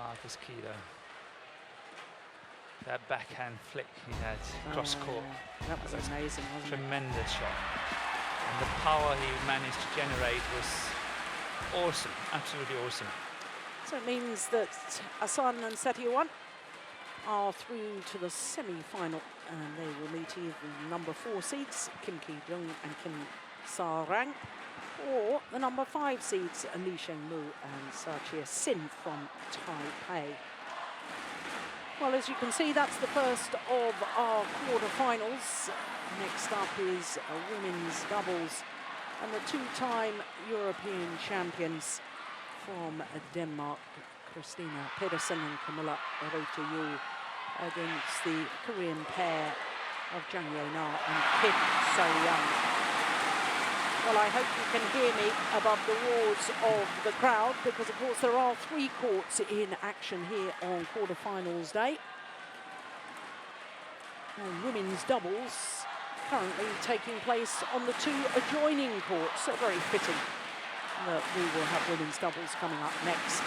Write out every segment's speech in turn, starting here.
Marcus Keeler. That backhand flick he had cross court. That was amazing, wasn't it? Tremendous shot. And the power he managed to generate was awesome, absolutely awesome. So it means that Asan and Setiawan are through to the semi-final, and they will meet either the number 4 seeds, Kim Ki-jung and Kim Sa-rang, or the number 5 seeds, Lee Sheng-mu and Sa-chia Sin from Taipei. Well, as you can see, that's the first of our quarterfinals. Next up is women's doubles, and the 2-time European champions from Denmark, Christina Pedersen and Camilla Reuter-Juhl, against the Korean pair of Jang Ye-na and Kim So-young. Well, I hope you can hear me above the roars of the crowd, because of course there are 3 courts in action here on quarterfinals day. And women's doubles currently taking place on the 2 adjoining courts, so very fitting that we will have women's doubles coming up next.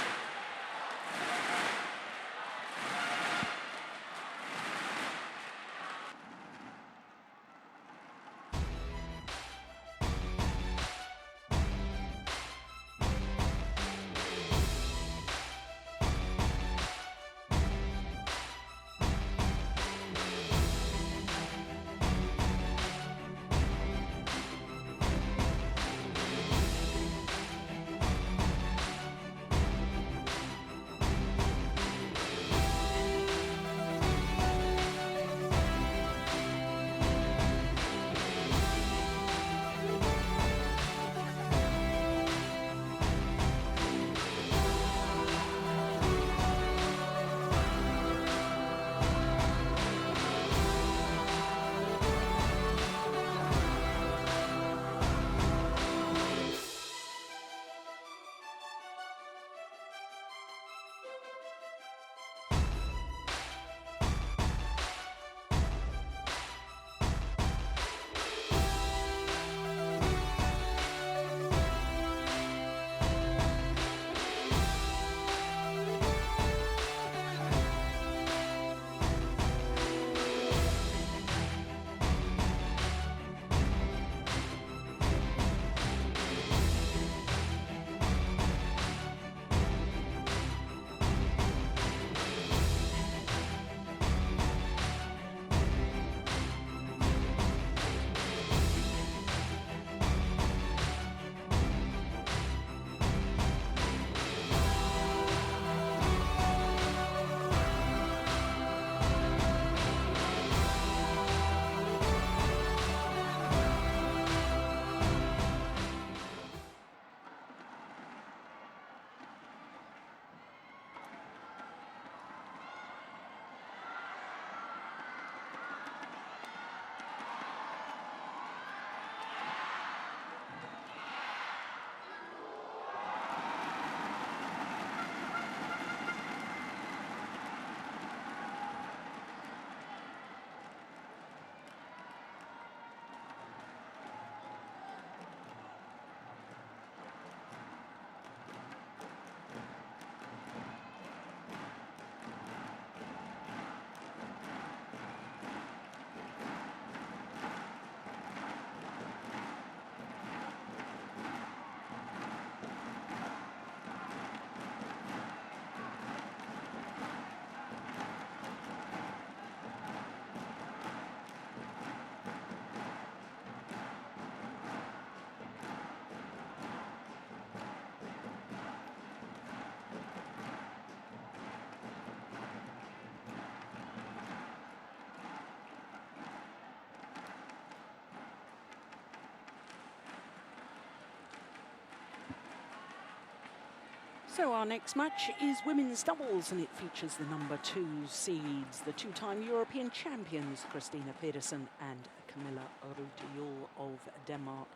So our next match is women's doubles, and it features the number 2 seeds, the 2-time European champions, Christina Pedersen and Camilla Reuter-Juhl of Denmark.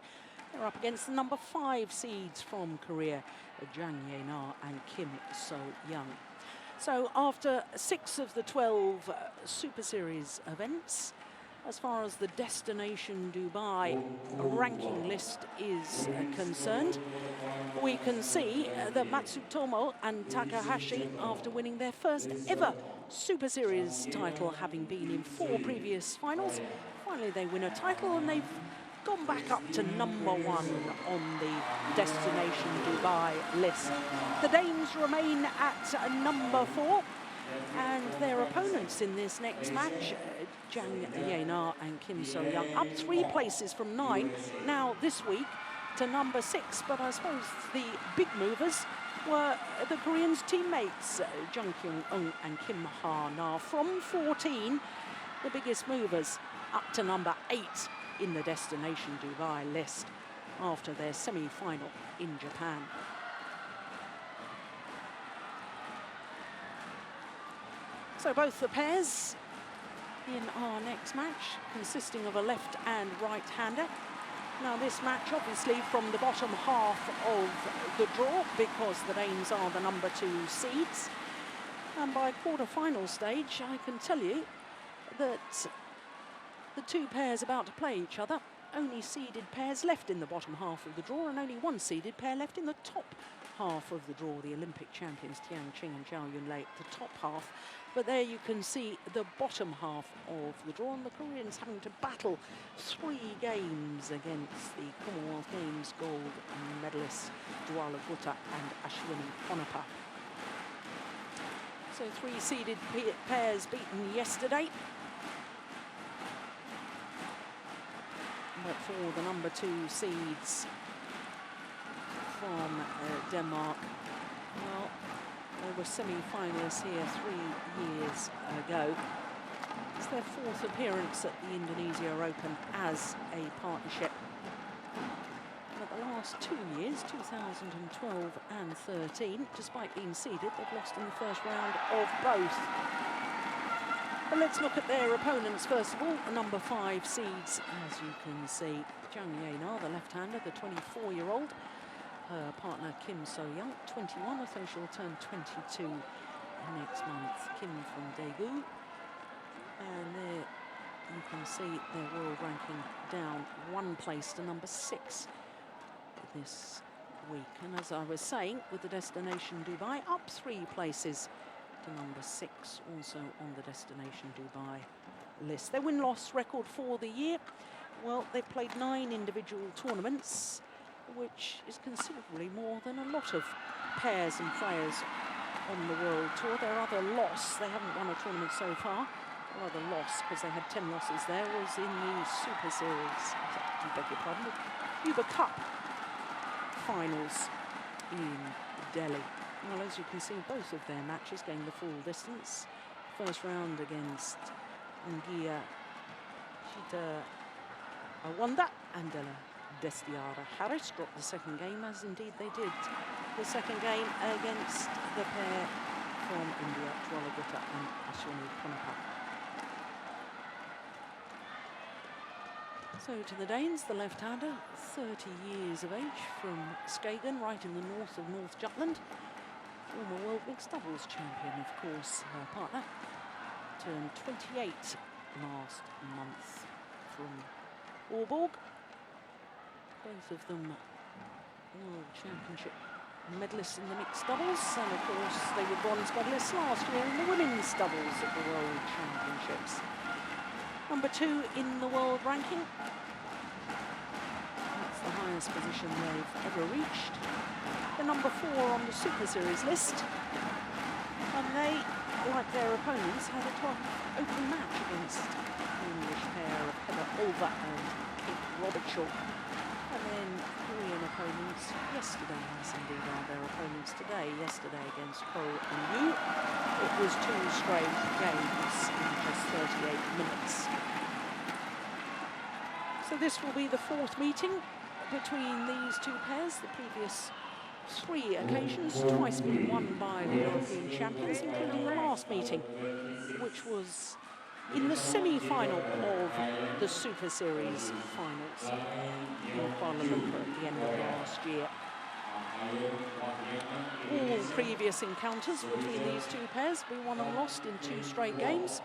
They're up against the number 5 seeds from Korea, Jang Ye-na and Kim So-young. So after 6 of the 12 Super Series events, as far as the destination Dubai ranking list is concerned. We can see that Matsutomo and Takahashi, after winning their first ever Super Series title, having been in 4 previous finals, finally they win a title and they've gone back up to #1 on the destination Dubai list. The Danes remain at #4. And their opponents in this next match, Jang Ye-na and Kim So-young, up 3 places from 9 now this week to #6. But I suppose the big movers were the Koreans' teammates, Jung Kyung-eun and Kim Ha-na, from 14, the biggest movers, up to #8 in the destination Dubai list after their semi-final in Japan. So both the pairs in our next match, consisting of a left and right-hander. Now this match obviously from the bottom half of the draw, because the Danes are the #2 seeds. And by quarter-final stage, I can tell you that the 2 pairs about to play each other, only seeded pairs left in the bottom half of the draw, and only 1 seeded pair left in the top half of the draw. The Olympic champions Tian Qing and Zhao Yunlei at the top half. But there you can see the bottom half of the draw, and the Koreans having to battle 3 games against the Commonwealth Games gold medalists Dwala Gutta and Ashwini Ponappa. So 3 seeded pairs beaten yesterday. But for the #2 seeds from Denmark, well, they were semi-finalists here 3 years ago. It's their 4th appearance at the Indonesia Open as a partnership. But the last 2 years, 2012 and 13, despite being seeded, they've lost in the first round of both. But let's look at their opponents first of all, the #5 seeds, as you can see. Jang Ye-na, the left-hander, the 24-year-old. Her partner Kim So-young, 21, I think she'll turn 22 next month. Kim from Daegu. And there you can see their world ranking down 1 place to #6 this week. And as I was saying, with the destination Dubai, up 3 places to #6, also on the destination Dubai list. Their win-loss record for the year, well, they've played 9 individual tournaments, which is considerably more than a lot of pairs and players on the World Tour. Their other loss, they haven't won a tournament so far, their other loss, because they had 10 losses there, was in the Super Series, I beg your pardon, the Uber Cup finals in Delhi. Well, as you can see, both of their matches going the full distance. First round against Ngia Chita Awanda and Destiara Harris dropped the second game, as indeed they did the second game against the pair from India, Dwala Gutta and Ashwini Ponappa. So to the Danes, the left-hander, 30 years of age, from Skagen, right in the north of North Jutland. Former world mixed doubles champion, of course. Her partner turned 28 last month from Aalborg. Both of them World Championship medalists in the mixed doubles, and of course they were bronze medalists last year in the women's doubles at the World Championships. #2 in the world ranking. That's the highest position they've ever reached. The #4 on the Super Series list. And they, like their opponents, had a tough open match against the English pair of Heather Olver and Kate Robertshaw. And then Korean opponents yesterday, as indeed are their opponents today. Yesterday against Ko and Yu, it was 2 straight games in just 38 minutes. So this will be the 4th meeting between these 2 pairs. The previous 3 occasions, twice been won by the European champions, including the last meeting, which was in the semi-final of the Super Series finals in Kuala Lumpur at the end of last year. All previous encounters between these 2 pairs have been won and lost in 2 straight games.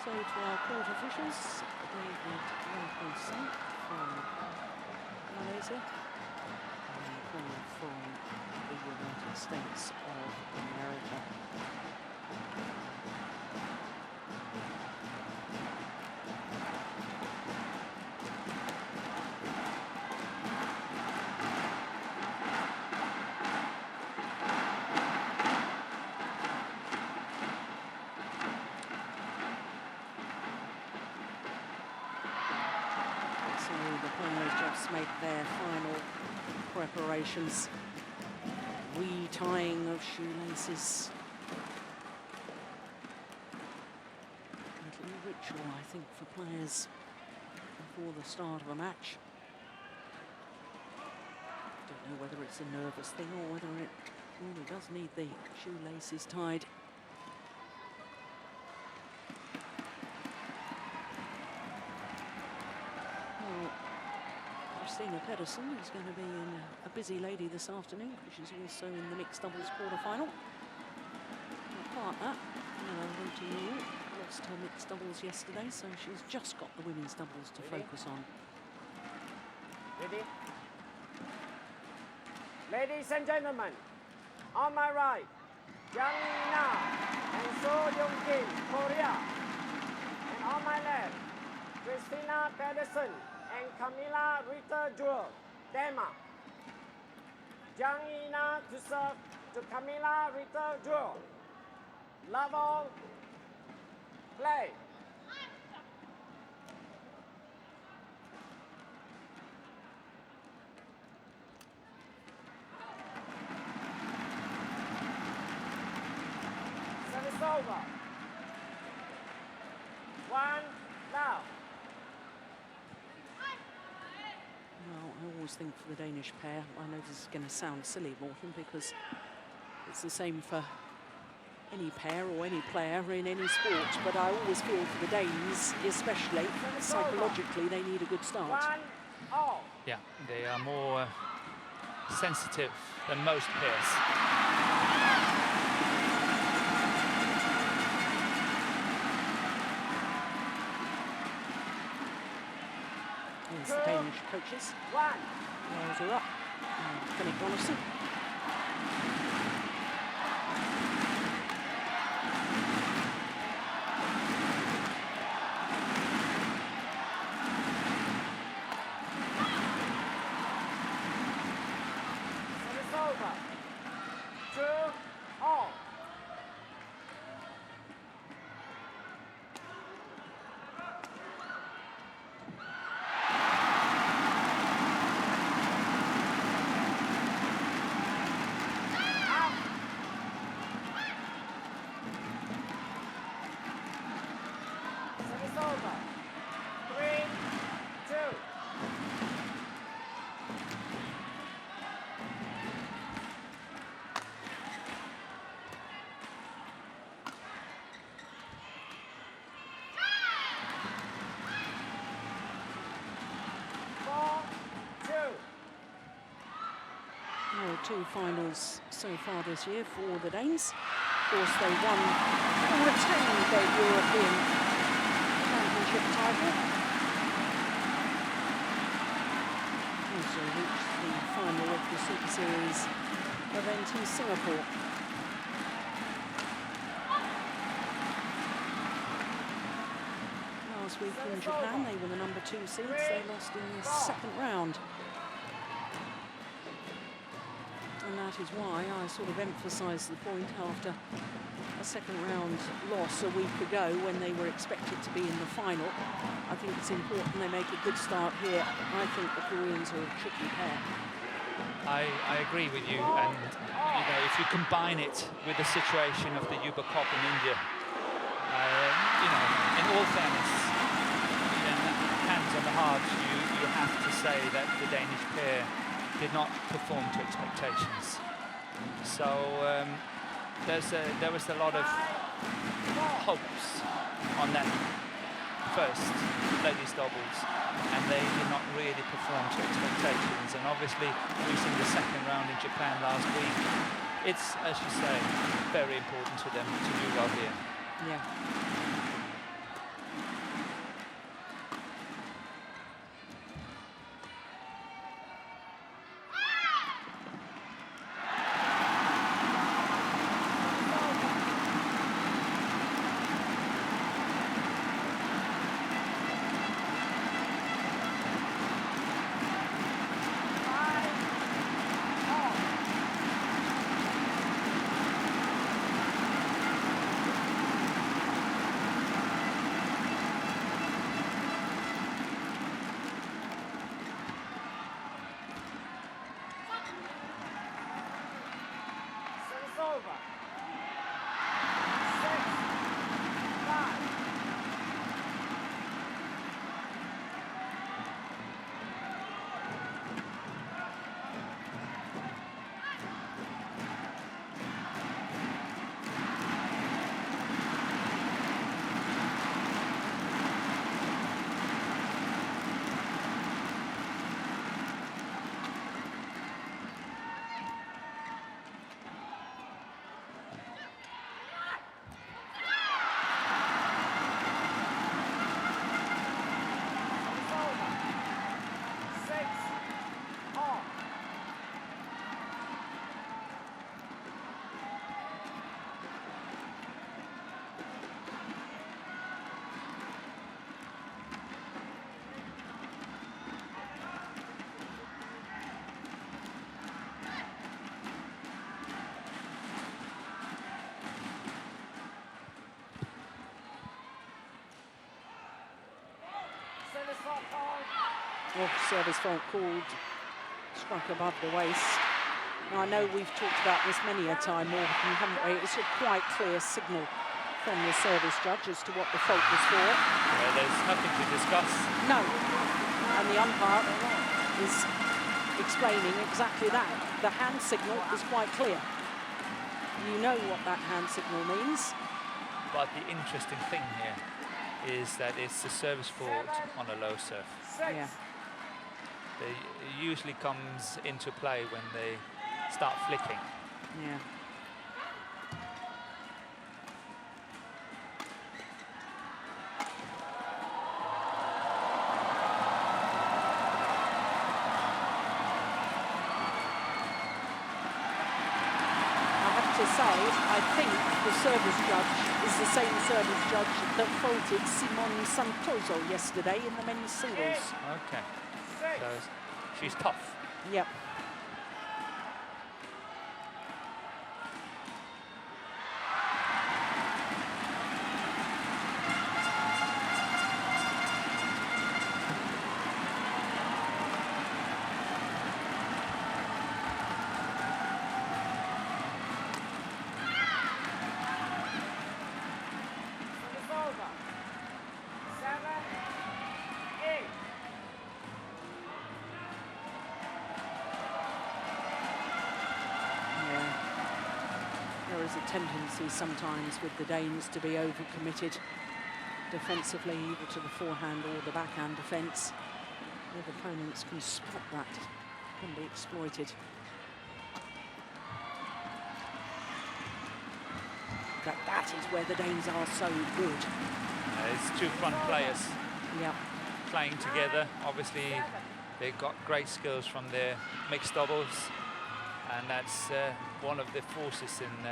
So to our court officials, David Wilkinson from Malaysia, and Paul from the United States of America. Make their final preparations, retying of shoelaces. A little ritual, I think, for players before the start of a match. Don't know whether it's a nervous thing or whether it really does need the shoelaces tied. Christina Pedersen is going to be in a busy lady this afternoon because she's also in the mixed doubles quarter-final. Partner, lost her mixed doubles yesterday, so she's just got the women's doubles to focus on. Ready? Ladies and gentlemen, on my right, Jiang Na and So Young Kim, Korea. And on my left, Christina Pedersen and Camilla Ritter-Jewell, Denmark. Jiang Na to serve to Camilla Ritter-Jewell. Love all. Play. Service over. 1 now. Well, I always think for the Danish pair, I know this is going to sound silly, Morten, because it's the same for any pair or any player in any sport, but I always feel for the Danes, especially psychologically, they need a good start. 1-all. Yeah, they are more sensitive than most pairs. Here's the Danish coaches. 1. Wales are up. Philip Rollison. Service over. 2-all. Service over. 3-2. There are 2 finals so far this year for the Danes. Of course, they won or retained their European Championship title. Also reached the final of the Super Series event in Singapore. Last week in Japan, they were the number 2 seeds. They lost in the second round. And that is why I sort of emphasised the point after a second round loss a week ago when they were expected to be in the final. I think it's important they make a good start here. I think the Koreans are a tricky pair. I agree with you, and you know, if you combine it with the situation of the Uber Cup in India, you know, in all fairness, and hands on the heart, you have to say that the Danish pair did not perform to expectations. So there was a lot of hopes on that first ladies doubles, and they did not really perform to expectations. And obviously, losing the second round in Japan last week, it's, as you say, very important to them to do well here. Yeah. over. 6, 5. Oh, service fault called, struck above the waist. Now, I know we've talked about this many a time, Morgan, haven't we? It's a quite clear signal from the service judge as to what the fault was for. Yeah, there's nothing to discuss. No, and the umpire is explaining exactly that. The hand signal is quite clear. You know what that hand signal means. But the interesting thing here is that it's the service fault on a low serve. Yeah. It usually comes into play when they start flicking. Yeah. I think the service judge is the same service judge that faulted Simon Santoso yesterday in the men's singles. Okay, so she's tough. Yep. Tendency sometimes with the Danes to be overcommitted defensively, either to the forehand or the backhand defence. If opponents can spot that, can be exploited. That is where the Danes are so good. It's two front players playing together. Obviously, they've got great skills from their mixed doubles, and that's one of the forces in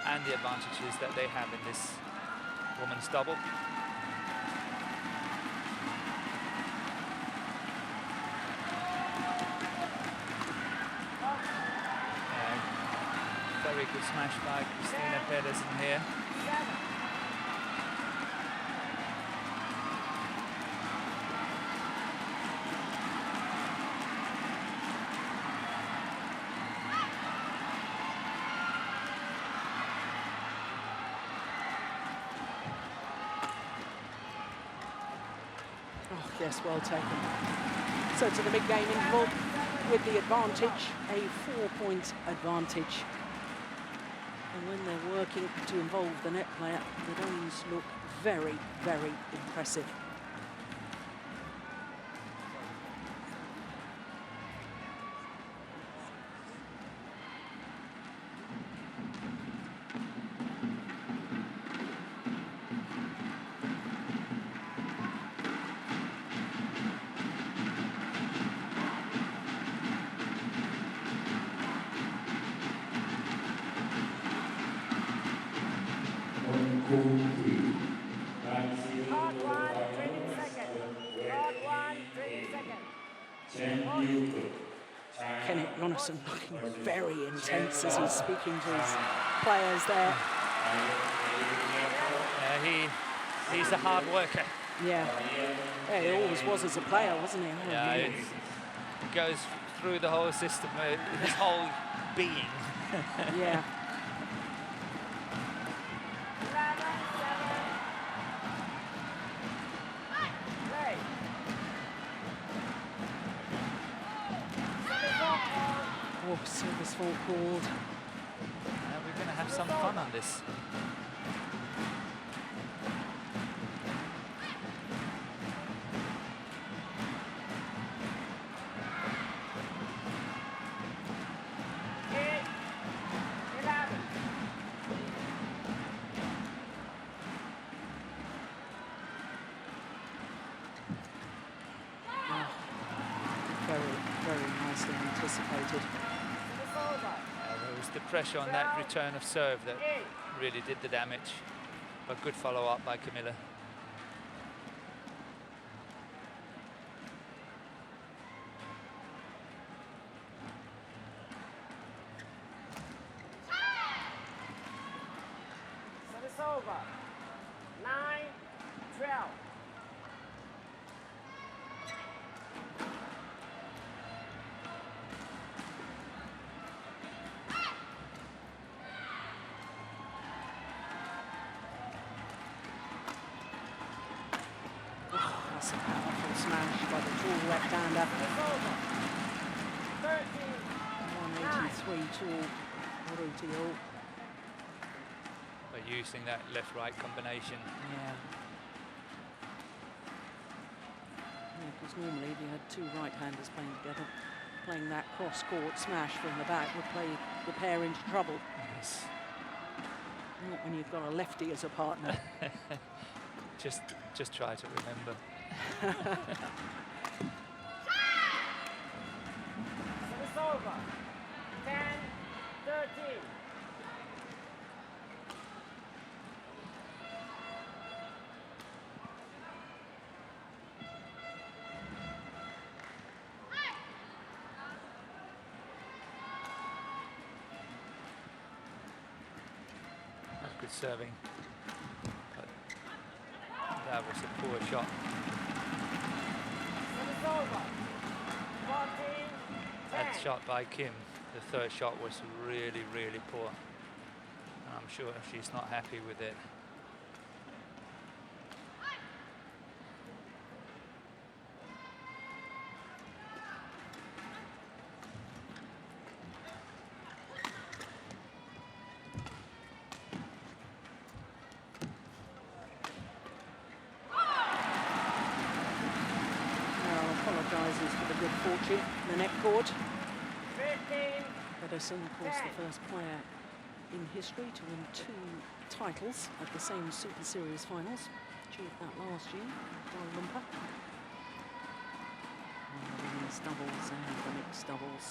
and the advantages that they have in this women's double. Very good smash by Christina Pedersen here. Yes, well taken. So to the mid-game interval with the advantage, a 4-point advantage. And when they're working to involve the net player, the Danes look very, very impressive. Looking very intense as he's speaking to his players there. He's a hard worker. Yeah, he always was as a player, wasn't he? Yeah, it goes through the whole system, his whole being. Yeah. Oh, service fault called. We're going to have some fun on this. Very nicely anticipated. There was the pressure on that return of serve that really did the damage. But good follow-up by Camilla. Service over. 9-12. That's a powerful smash by the tall left-hander. Service over. 13. 183 tall Marutio. By using that left-right combination. Yeah. Because normally if you had two right-handers playing together, playing that cross-court smash from the back would play the pair into trouble. Yes. Not when you've got a lefty as a partner. Just try to remember. Service over. 10-13. That's good serving. But that was a poor shot. Service over. 14-10. That shot by Kim, the third shot, was really, really poor. And I'm sure she's not happy with it. Apologises for the good fortune in the net court. 15. Pedersen, of course, the first player in history to win 2 titles at the same Super Series finals. Achieved that last year in Kuala Lumpur. And the women's doubles and the mixed doubles.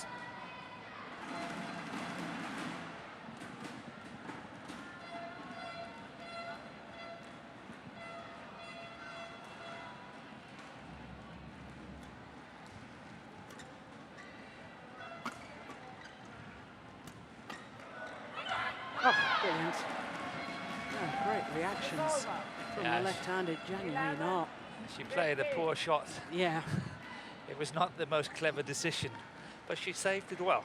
Oh, brilliant. Oh, great reactions from the left-handed Jang Yee. She played a poor shot. Yeah. It was not the most clever decision, but she saved it well.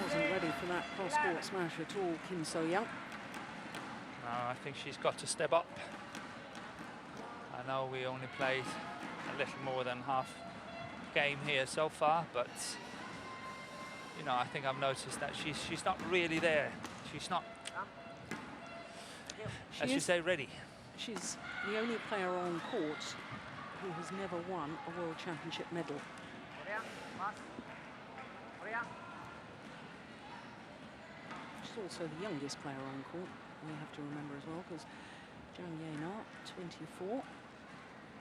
Wasn't ready for that cross-court smash at all, Kim So-young. No, I think she's got to step up. I know we only played a little more than half game here so far, but you know, I think I've noticed that she's not really there. She's not, as you say, ready. She's the only player on court who has never won a World Championship medal. She's also the youngest player on court, we have to remember as well, because Jang Yee, 24,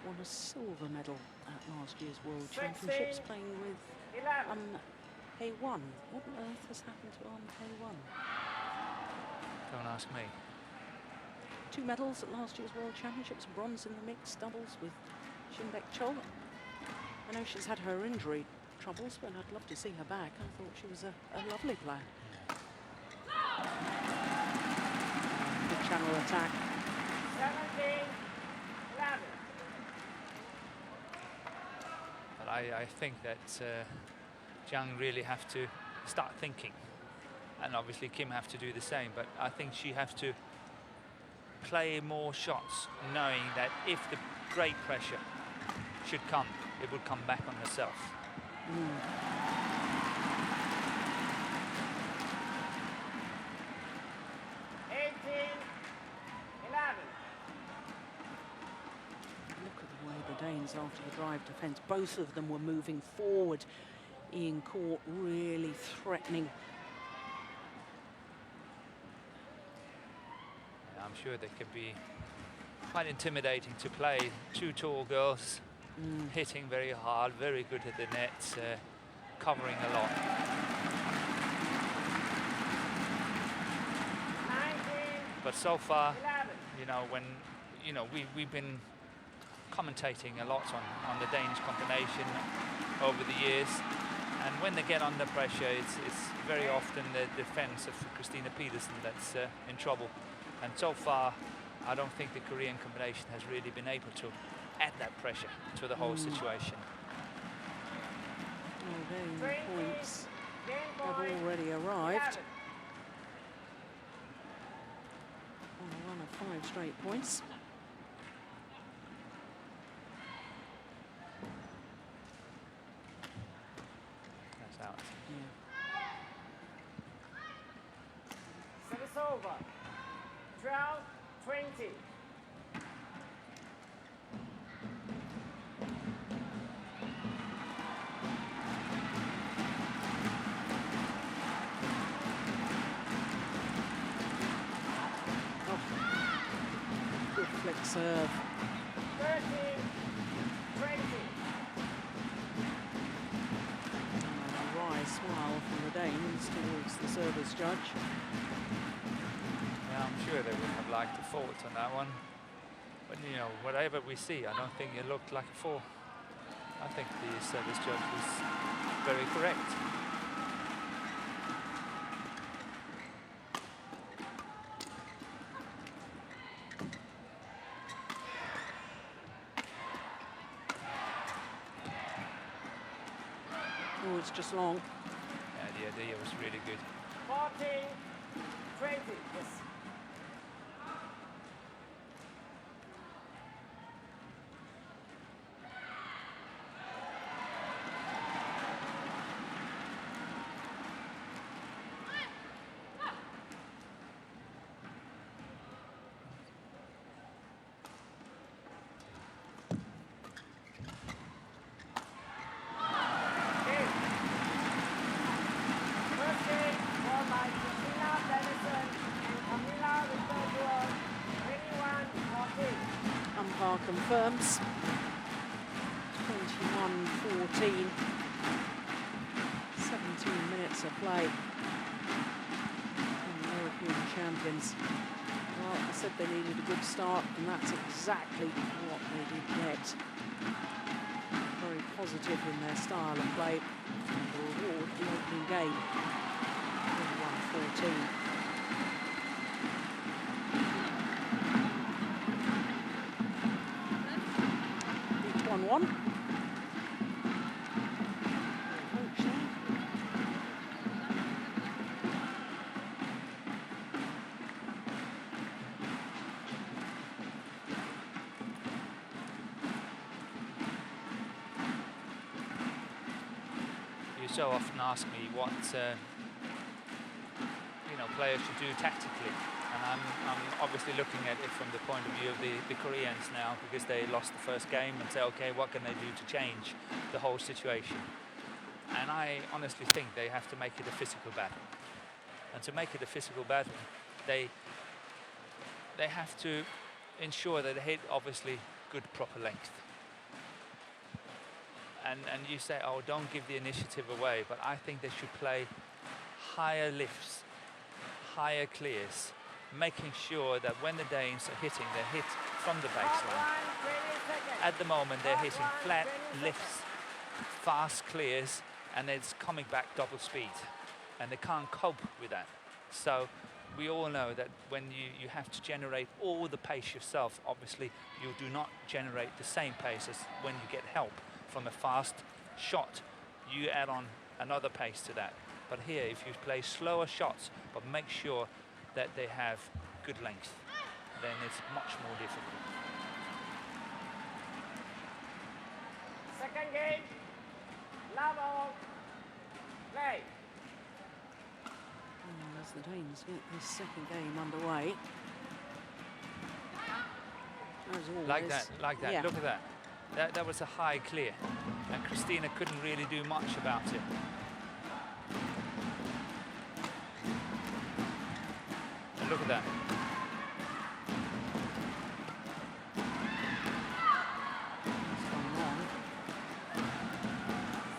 won a silver medal at last year's World Championships, playing with Hei-Wan. What on earth has happened to Hei-Wan? Don't ask me. 2 medals at last year's World Championships, bronze in the mixed doubles with Shin-Baek Chol. I know she's had her injury troubles, but I'd love to see her back. I thought she was a lovely player. Good channel attack. 17-11. But I think that Zhang really have to start thinking, and obviously Kim have to do the same. But I think she has to play more shots, knowing that if the great pressure should come, it would come back on herself. 18-11. Look at the way the Danes, after the drive defence, both of them were moving forward. Ian Court really threatening. I'm sure they can be quite intimidating to play. Two tall girls hitting very hard, very good at the nets, covering a lot. 19, But so far, 11. you know, when we've been commentating a lot on the Danish combination over the years, and when they get under pressure, it's very often the defense of Christina Peterson that's in trouble. And so far, I don't think the Korean combination has really been able to add that pressure to the whole situation. Oh, Dane 20, points game have point, already arrived 11. on a run of 5 straight points. That's out. Yeah. Service over. 12-20. Good flick serve. 13-20. And a wry smile from the Danes towards the service judge. Yeah, I'm sure they would have liked a fault on that one. But you know, whatever we see, I don't think it looked like a foul. I think the service judge was very correct. Oh, it's just long. Yeah, the idea was really good. 14-20. Yes. First game won by Christina Dennison and Camila Victor 21-14. Umpire confirms. 21-14. 17 minutes of play. And the European champions. Well, I said they needed a good start, and that's exactly what they did get. Very positive in their style of play. And the reward, the opening game. 21-14. Each 1-1. You so often ask me what players should do tactically, and I'm obviously looking at it from the point of view of the Koreans now, because they lost the first game, and say, okay, what can they do to change the whole situation? And I honestly think they have to make it a physical battle, and to make it a physical battle, they have to ensure that they hit obviously good proper length. And you say, oh, don't give the initiative away, but I think they should play higher lifts, higher clears, making sure that when the Danes are hitting, they hit from the baseline. At the moment, they're hitting flat lifts, fast clears, and it's coming back double speed, and they can't cope with that. So we all know that when you have to generate all the pace yourself, obviously you do not generate the same pace as when you get help from a fast shot, you add on another pace to that. But here, if you play slower shots, but make sure that they have good length, then it's much more difficult. Second game, level, play. As the Danes get this second game underway. As always. Like that, Yeah. look at that. That was a high clear, and Christina couldn't really do much about it. And look at that.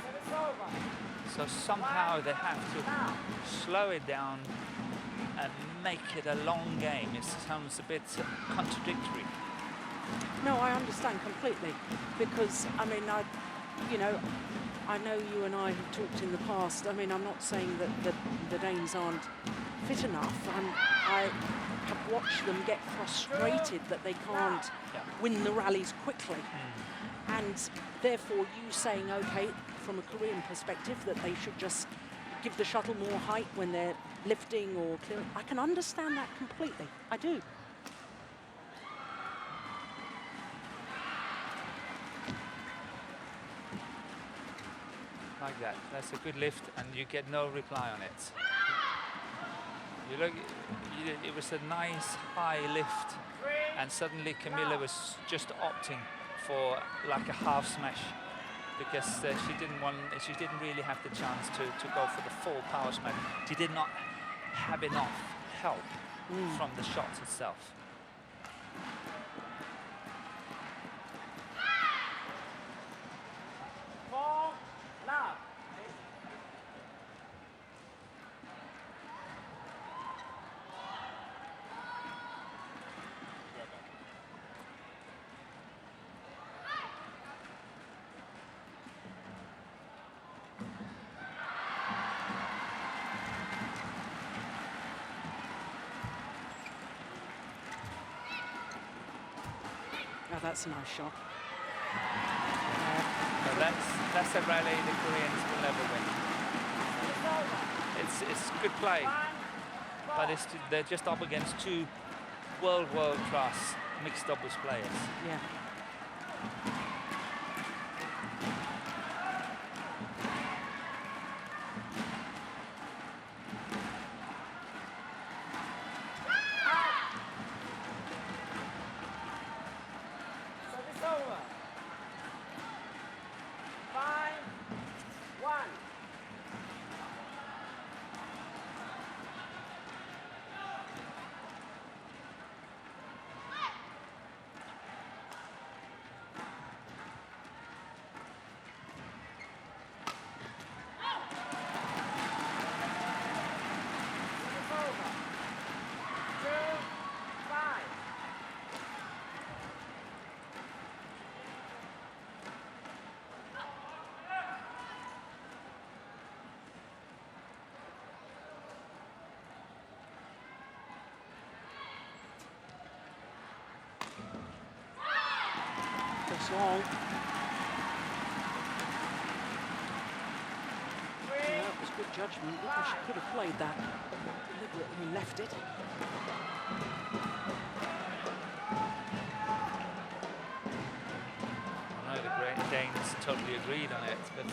Service over. So somehow they have to slow it down and make it a long game. It sounds a bit contradictory. No, I understand completely, because I mean, I know you and I have talked in the past. I mean, I'm not saying that the Danes aren't fit enough, and I have watched them get frustrated that they can't win the rallies quickly. And therefore, you saying, okay, from a Korean perspective, that they should just give the shuttle more height when they're lifting or clearing. I can understand that completely. I do. Like that. That's a good lift, and you get no reply on it. You look, it was a nice high lift, and suddenly Camilla was just opting for like a half smash, because she didn't really have the chance to go for the full power smash. She did not have enough help from the shot itself. Love. Oh, that's a nice shot. So that's a rally the Koreans will never win. It's good play, but they're just up against two world class mixed doubles players. Yeah. Service over. 5-1. Service over. 2-5. That's long. Yeah, that was good judgment, because she could have played that deliberately, left it. I know the Great Danes totally agreed on it, but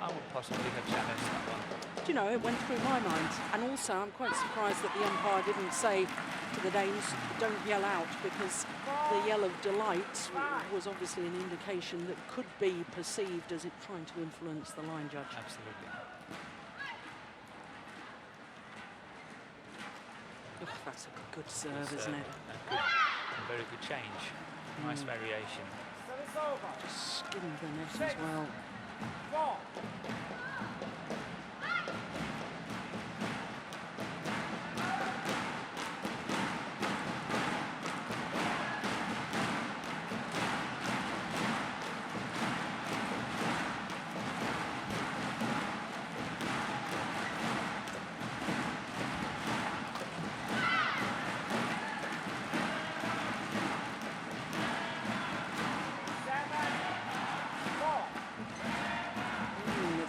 I would possibly have challenged that one. Do you know, it went through my mind. And also, I'm quite surprised that the umpire didn't say to the Danes, don't yell out, because the yell of delight was obviously an indication that could be perceived as it trying to influence the line judge. Absolutely. Oh, that's a good serve, It's, isn't it? a very good change. Nice variation. Service over. Just skimmed the net as well. 4.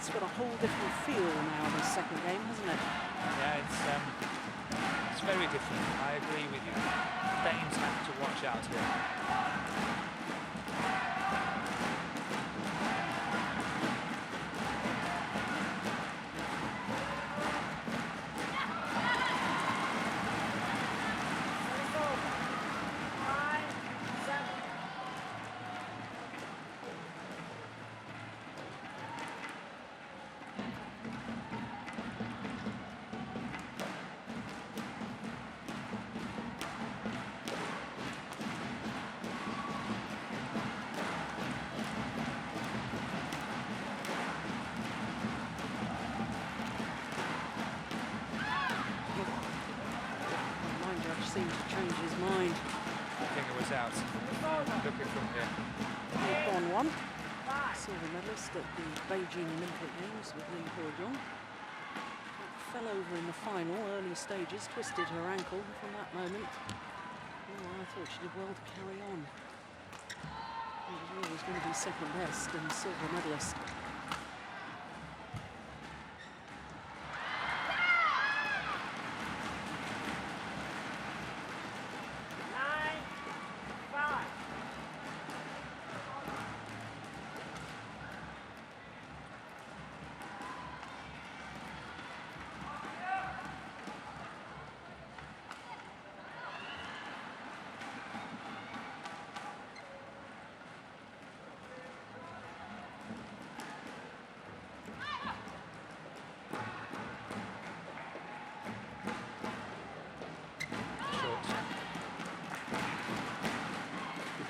It's got a whole different feel now, this second game, hasn't it? Yeah, it's very different. I agree with you. Danes have to watch out here. Seemed to change his mind. I think it was out. Looking from here. He'd gone one. Silver medalist at the Beijing Olympic Games with Lee Ho-jung. Fell over in the final, early stages, twisted her ankle from that moment. Oh, I thought she did well to carry on. It was always going to be second best and silver medalist.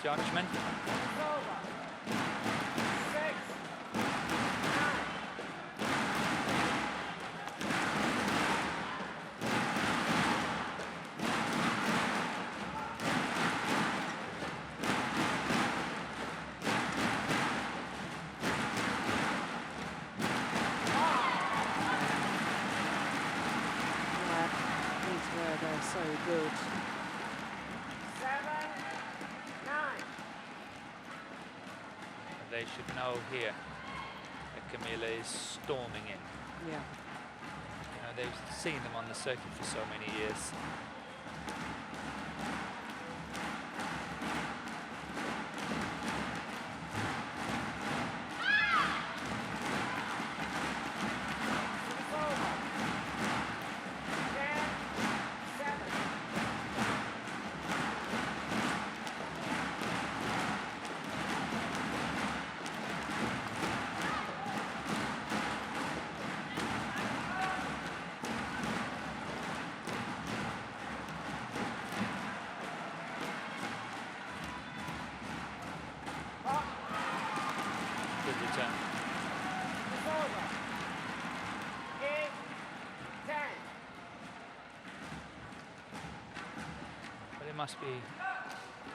Judgment. That's where they're so good. They should know here that Camilla is storming in. Yeah. You know, they've seen them on the circuit for so many years. Return. But it must be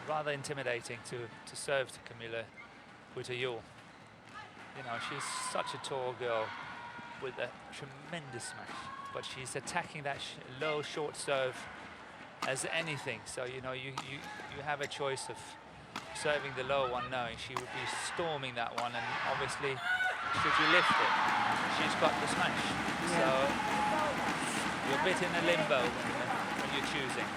rather intimidating to serve to Camilla Puertoyul. You know, she's such a tall girl with a tremendous smash, but she's attacking that low short serve as anything. So you know, you have a choice of serving the low one, knowing she would be storming that one, and obviously should you lift it, she's got the smash. Yeah. So you're a bit in a limbo when you're choosing.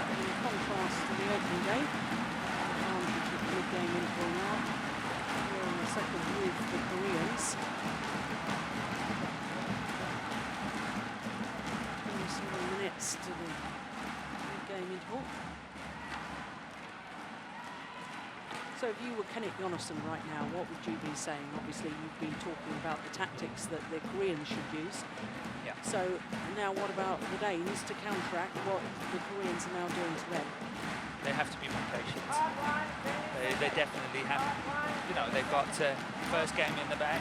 In contrast to the opening game, she took the mid-game interval now. We're in the second with the Koreans. 27 minutes to the mid-game interval. So if you were Kenneth Jonassen right now, what would you be saying? Obviously, you've been talking about the tactics that the Koreans should use. Yeah. So now what about the Danes to counteract what the Koreans are now doing to them? They have to be more patient. They definitely have. You know, they've got first game in the bag,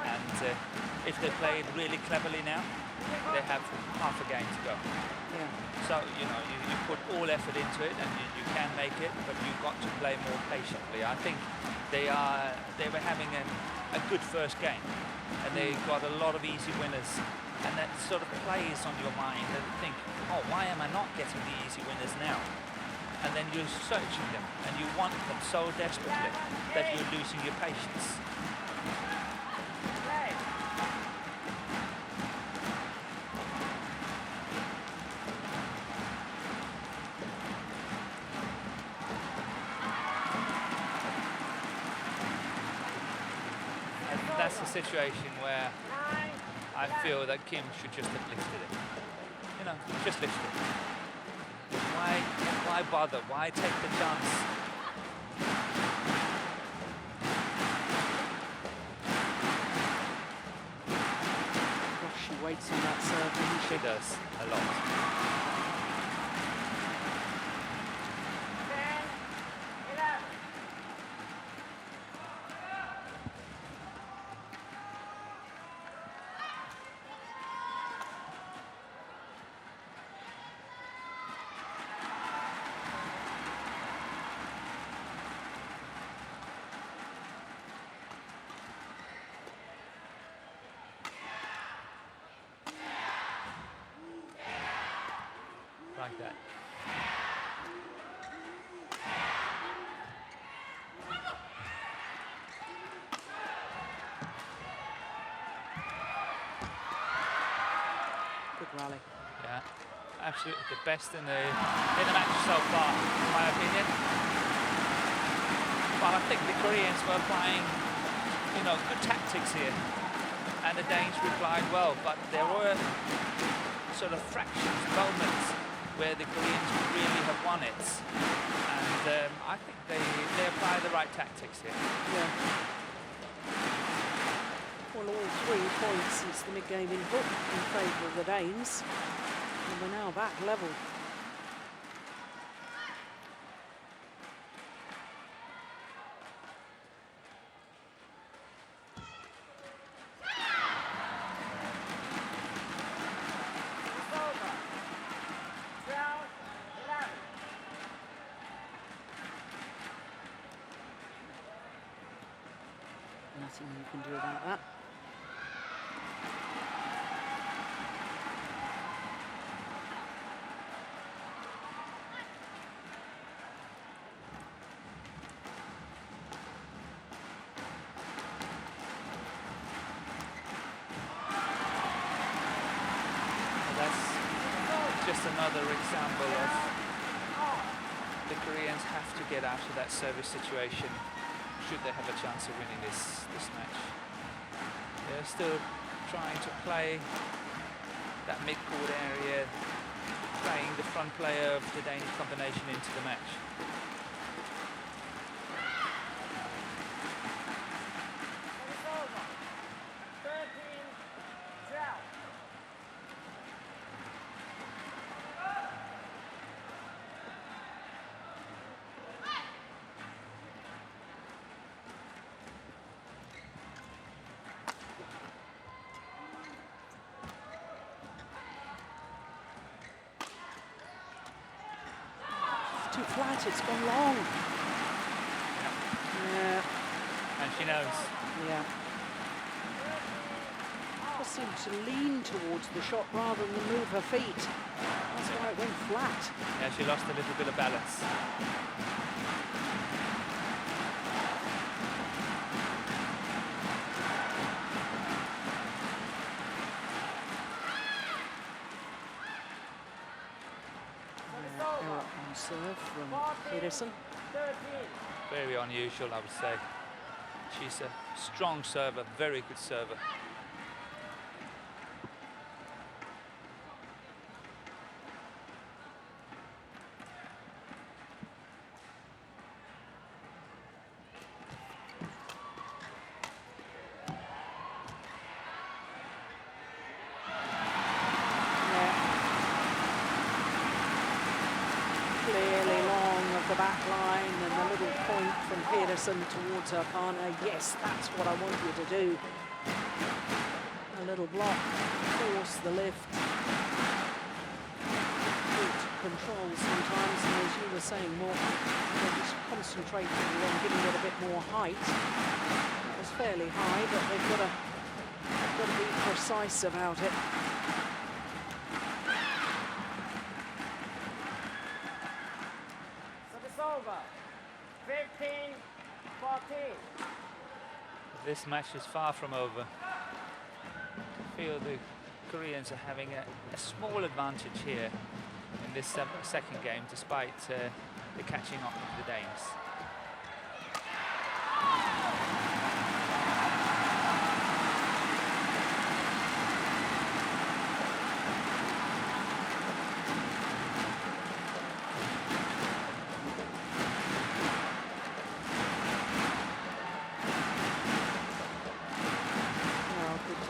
and if they play it really cleverly now, they have half a game to go. Yeah. So, you know, you put all effort into it, and you can make it, but you've got to play more patiently. I think they were having a good first game, and they got a lot of easy winners and that sort of plays on your mind and think, oh, why am I not getting the easy winners now? And then you're searching them and you want them so desperately that you're losing your patience. And that's a situation where I feel that Kim should just have lifted it. You know, just lift it. Why bother? Why take the chance? Gosh, she waits on that serve, doesn't she? She does, a lot. 10, 11. Like that. Good rally. Yeah, absolutely the best in the match so far, in my opinion. But I think the Koreans were applying, you know, good tactics here, and the Danes replied well. But there were sort of fractions, moments where the Koreans could really have won it, and I think they apply the right tactics here. Yeah. Well, all 3 points since the mid-game input in favour of the Danes, and we're now back level. It's over. 12, 11. Nothing you can do about that. That's just another example of the Koreans have to get out of that service situation should they have a chance of winning this match. They're still trying to play that mid-court area, playing the front player of the Danish combination into the match. It's over. 13, 12. Too flat, it's gone long. Yeah, And she knows. yeah. Just seemed to lean towards the shot rather than move her feet. That's why it went flat. Yeah, she lost a little bit of balance. Error on serve from Pedersen. 13. Very unusual, I would say. She's a strong server, very good server. Clearly long of the back line, and a little point from Pedersen towards her partner. Yes, that's what I want you to do. A little block, force the lift. Good control sometimes, and as you were saying, more just concentrating on giving it a bit more height. That was fairly high, but they've got to be precise about it. This match is far from over. I feel the Koreans are having a small advantage here in this second game, despite the catching up of the Danes.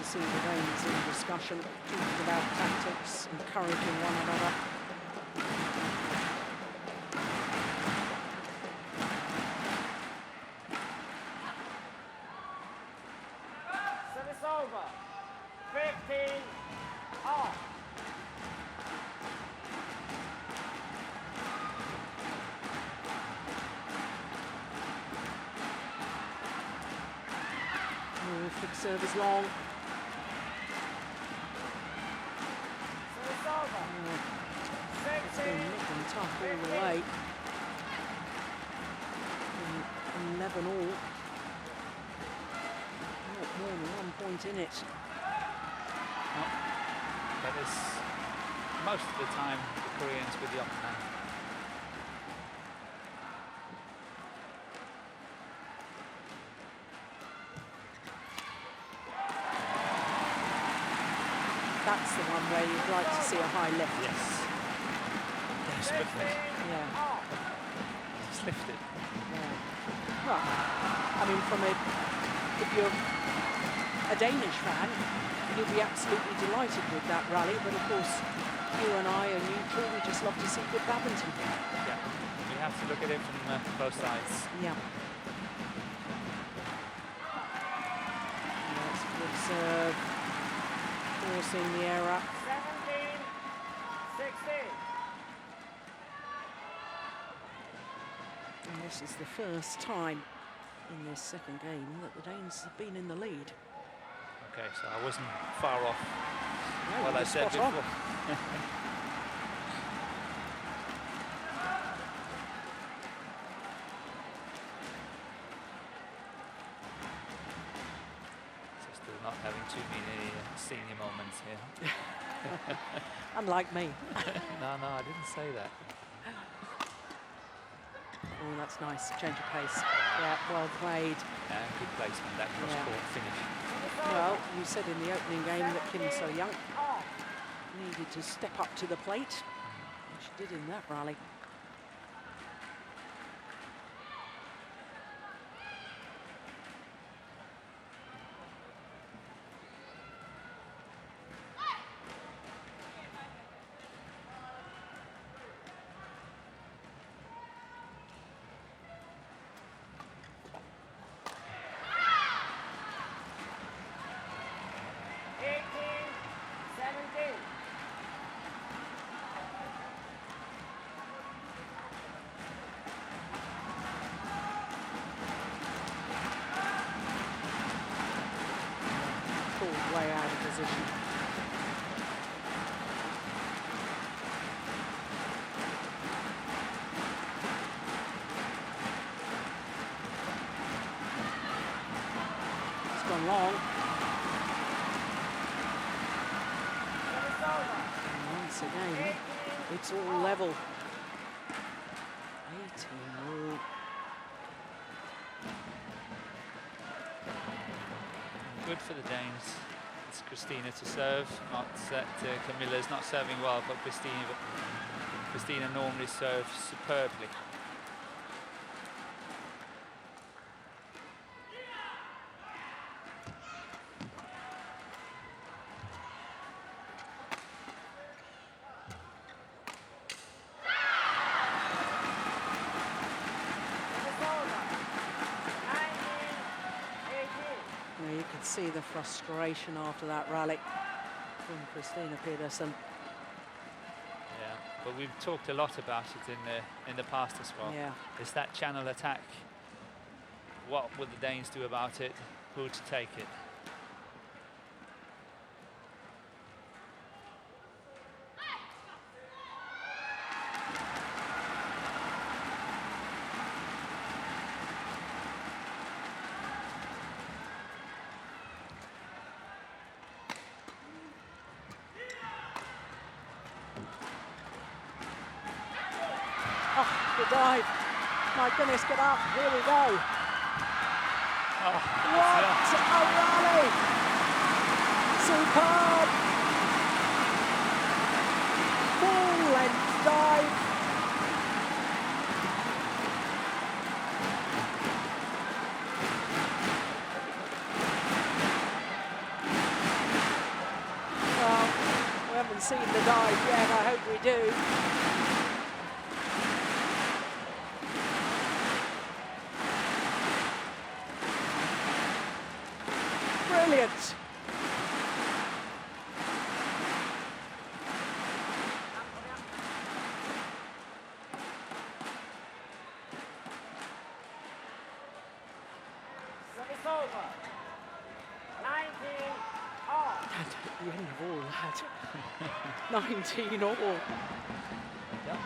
See the Danes in discussion, talking about tactics, encouraging one another. Service over. 15 off. Flick service long. It's been looking tough all the way. 11 all. Not more than 1 point in it. No, that is most of the time the Koreans with the upper hand. That's the one where you'd like to see a high lift. Yes. Desperately. Yeah. Just lift it. Yeah. Well, I mean, if you're a Danish fan, you'll be absolutely delighted with that rally. But of course, you and I are neutral. We just love to see good badminton. Yeah. We have to look at it from both sides. Yeah. That's a good serve. Forcing the error. 17-16. And this is the first time in this second game that the Danes have been in the lead. Okay, so I wasn't far off. No, Well, I said spot on. before. Still not having too many senior moments here. Unlike me. No, I didn't say that. Oh, that's nice. Change of pace. Yeah, well played. And good placement, that cross-court finish. Well, you said in the opening game that Kim So-young needed to step up to the plate. And she did in that rally. Way out of position. It's gone long. And once again, it's all level. 18 all. Good for the Danes. It's Christina to serve, not that Camilla's not serving well, but Christina normally serves superbly. You could see the frustration after that rally from Christina Pedersen. Yeah, but we've talked a lot about it in the past as well. Yeah. It's that channel attack. What would the Danes do about it? Who to take it? Oh, the dive. My goodness, get up. Here we go. Oh, What a rally! Superb! Full length dive. Well, we haven't seen the dive yet. I hope we do. Brilliant. Service over. 19 all. And at the end of all that, 19 all. Yeah.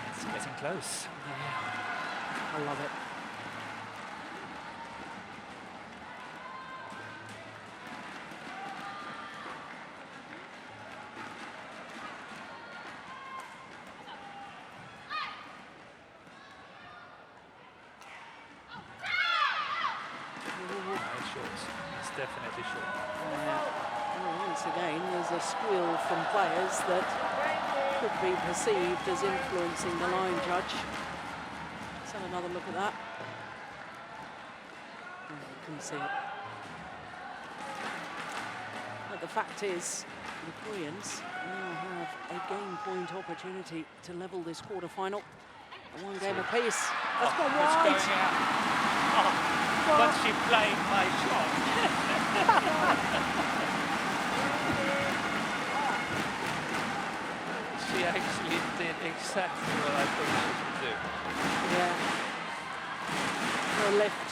It's getting close. Yeah, I love it. It's definitely short. Well, once again, there's a squeal from players that could be perceived as influencing the line judge. Let's have another look at that. Oh, you couldn't see it. But the fact is, the Koreans now have a game point opportunity to level this quarter-final. One game apiece. That's gone It's wide. going out. Oh. But she played my shot. She actually did exactly what I thought she would do. Yeah. The lift,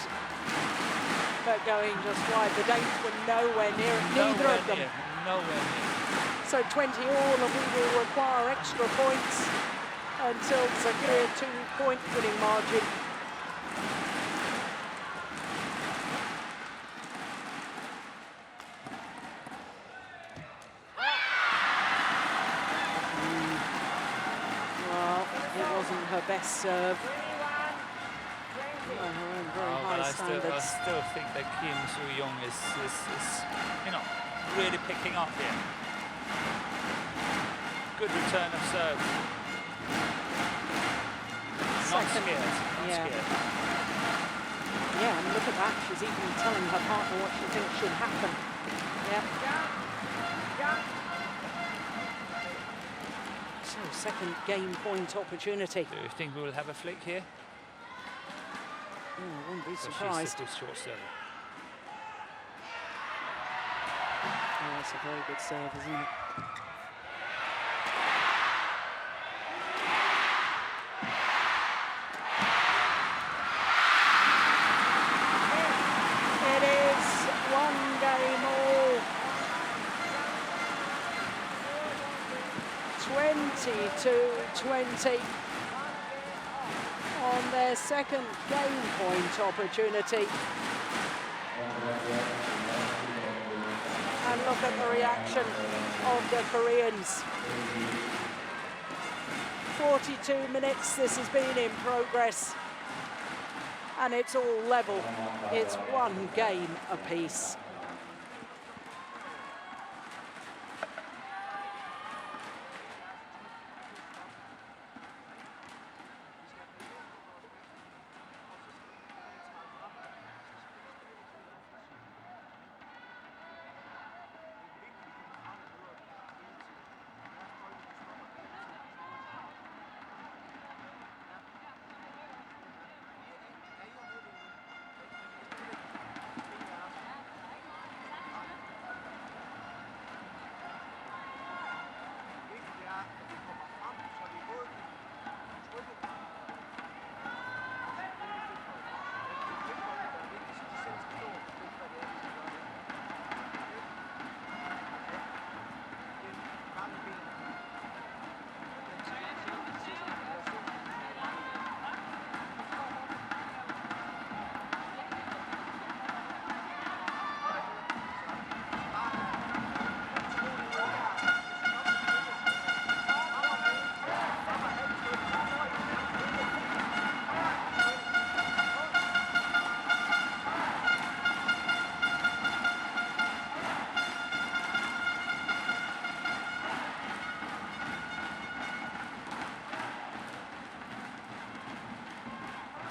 but going just wide. The Danes were nowhere near it, neither of them. Nowhere near. So 20 all, and we will require extra points until it's a clear 2-point winning margin. Her best serve. Well, her own very high standards. I still think that Kim Soo-young is, you know, really picking up here. Good return of serve. Not scared. Not scared. Yeah, and look at that. She's even telling her partner what she thinks should happen. Yeah. Second game point opportunity. Do you think we will have a flick here? Oh, I wouldn't be surprised. She's short serve. Oh, that's a very good serve, isn't it? It is one game all. 22-20 on their second game point opportunity. And look at the reaction of the Koreans. 42 minutes this has been in progress. And it's all level. It's one game apiece.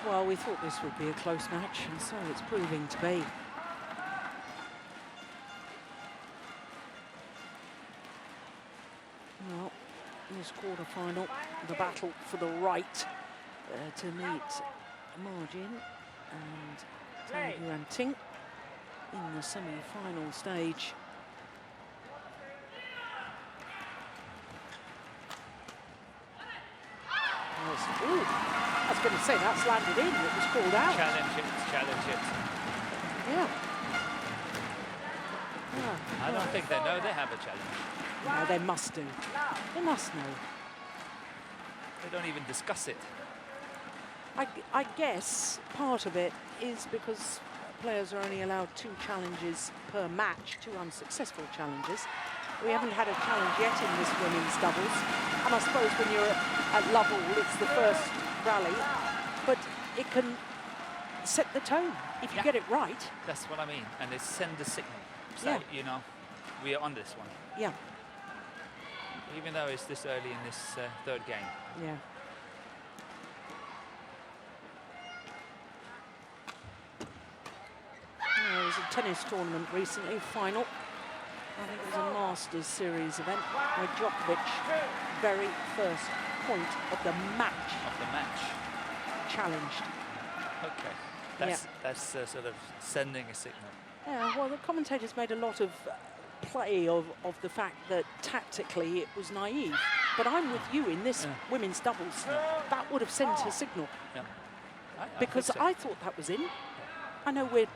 Well, we thought this would be a close match, and so it's proving to be. Well, this quarter-final, the battle for the right to meet Margin and Yuan Ting in the semi-final stage. Ooh, I was going to say that's landed in. It was called out. Challenge it. Yeah. I don't think they know they have a challenge. No, they must do. They must know. They don't even discuss it. I guess part of it is because players are only allowed 2 challenges per match, 2 unsuccessful challenges. We haven't had a challenge yet in this women's doubles. And I suppose when you're at Lovell, it's the first rally. But it can set the tone if you get it right. That's what I mean. And they send the signal. So, Yeah. you know, we are on this one. Yeah. Even though it's this early in this third game. Yeah. There was a tennis tournament recently, final. I think it was a Masters Series event where Djokovic, very first point of the match, challenged. Okay, that's sort of sending a signal. Yeah, well, the commentators made a lot of play of the fact that tactically it was naive. But I'm with you in this women's doubles. That would have sent a signal. Yeah. Because think so. I thought that was in. I know we're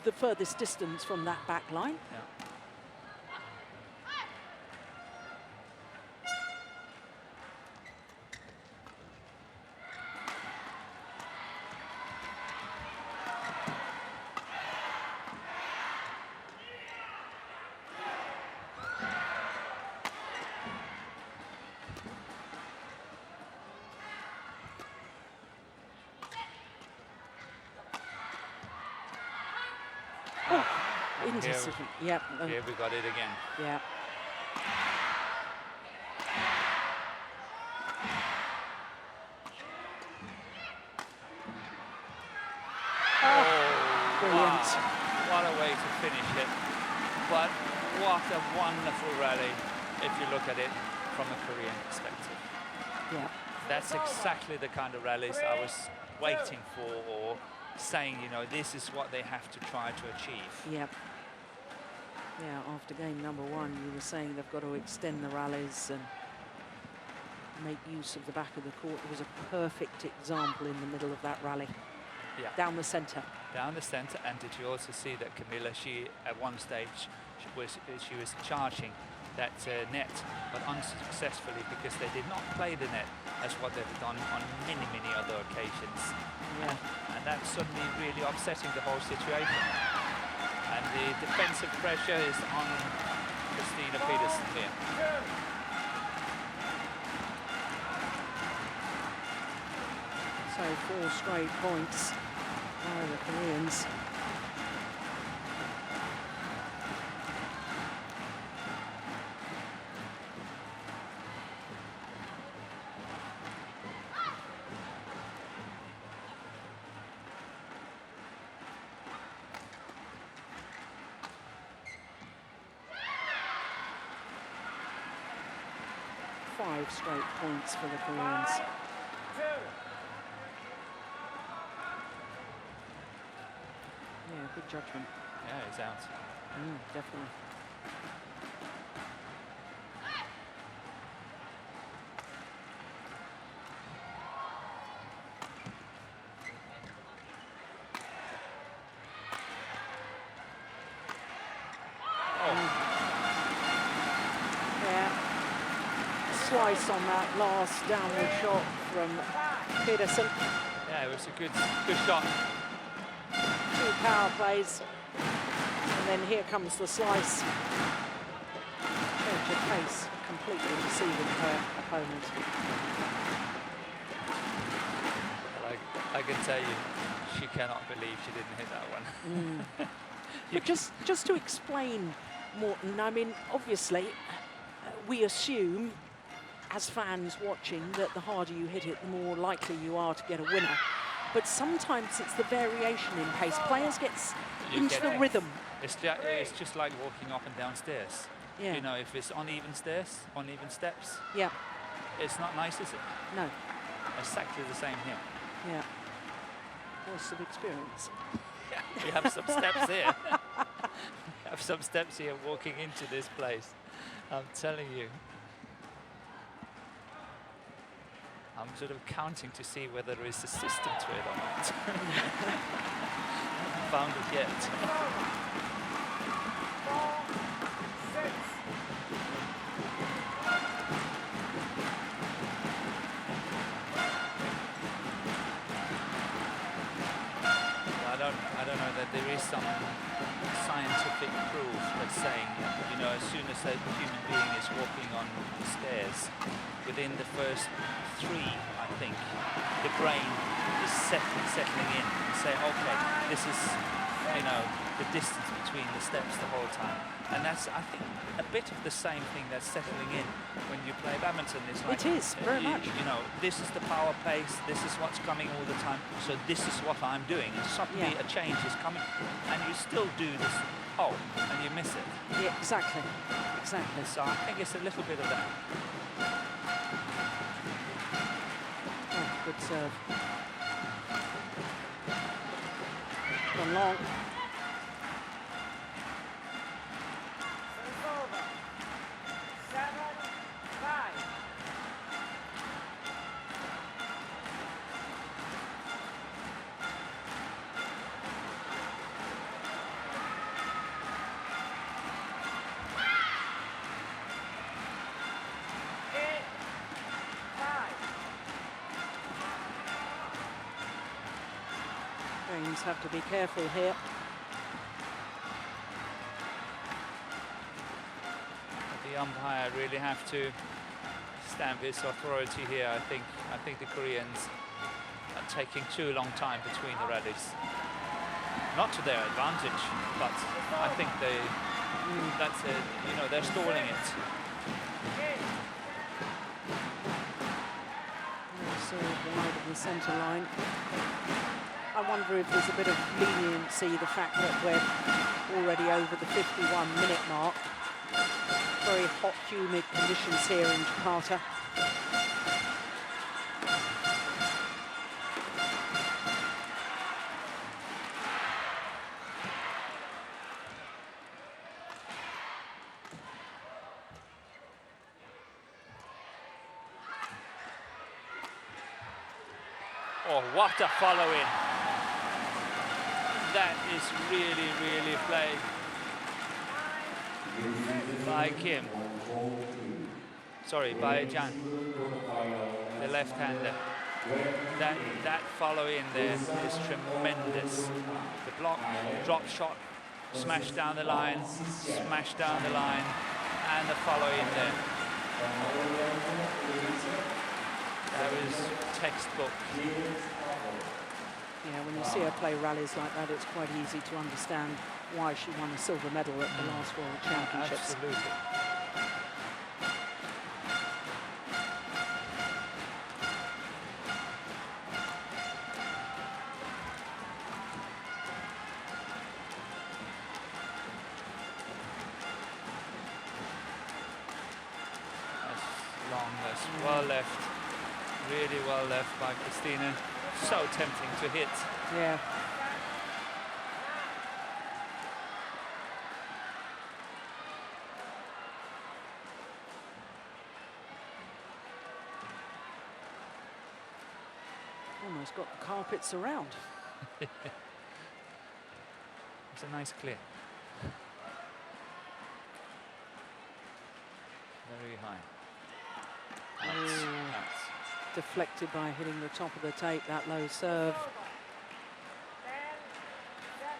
the furthest distance from that back line. Yeah. Indecision. Yep. Here we got it again. Yeah. Brilliant. What a way to finish it. But what a wonderful rally if you look at it from a Korean perspective. Yeah. That's exactly the kind of rallies I was waiting for, or saying, you know, this is what they have to try to achieve. Yep. Yeah, after game number 1, you were saying they've got to extend the rallies and make use of the back of the court. It was a perfect example in the middle of that rally. Yeah. Down the centre. Down the centre, and did you also see that Camilla, she at one stage, she was charging that net, but unsuccessfully, because they did not play the net as what they've done on many, many other occasions. Yeah. And that's suddenly really upsetting the whole situation. And the defensive pressure is on Christina Peterson here. So 4 straight points by the Koreans. Five straight points for the Koreans. Yeah, good judgment. Yeah, he's out. Definitely. Slice on that last downward shot from Peterson. Yeah, it was a good shot. 2 power plays, and then here comes the slice. Change of pace, completely deceiving her opponent. Well, I can tell you, she cannot believe she didn't hit that one. But just to explain, Morten, I mean, obviously, we assume, as fans watching, that the harder you hit it, the more likely you are to get a winner. but sometimes it's the variation in pace. Players get You into get the it. rhythm. It's just like walking up and down stairs. Yeah. You know, if it's uneven stairs, uneven steps, Yeah. it's not nice, is it? No. Exactly the same here. Yeah. Lots of experience. Yeah, we have some steps here. We have some steps here walking into this place. I'm telling you. I'm sort of counting to see whether there is a system to it or not. Haven't found it yet. 4, 6. I don't know that there is some scientific proof that's saying, you know, as soon as a human being is walking on the stairs, within the first 3, I think, the brain is settling in and say, okay, this is, you know, the distance between the steps the whole time. And that's, I think, a bit of the same thing that's settling in when you play badminton. It's like, It is, very much. You know, this is the power pace, this is what's coming all the time, so this is what I'm doing. And suddenly a change is coming, and you still do this, and you miss it. Yeah, exactly. Exactly. So I think it's a little bit of that. Oh, good serve. Gone long. It's over. 7, 5. Danes have to be careful here. The umpire really have to stamp his authority here. I think the Koreans are taking too long time between the rallies. Not to their advantage, but I think that's it. You know, they're stalling it. Serve wide of the centre line. I wonder if there's a bit of leniency, the fact that we're already over the 51-minute mark. Very hot, humid conditions here in Jakarta. Oh, what a follow-in. That is really, really played by Kim. Sorry, by Jan, the left-hander. That follow-in there is tremendous. The block, drop shot, smash down the line, and the follow-in there. That was textbook. Yeah, when you see her play rallies like that, it's quite easy to understand why she won a silver medal at the last World Championships. Absolutely. That's long, that's well left. Really well left by Christina. So tempting to hit. Yeah. Almost got the carpets around. It's a nice clear. Very high. That's Deflected by hitting the top of the tape, that low serve. 10, 7.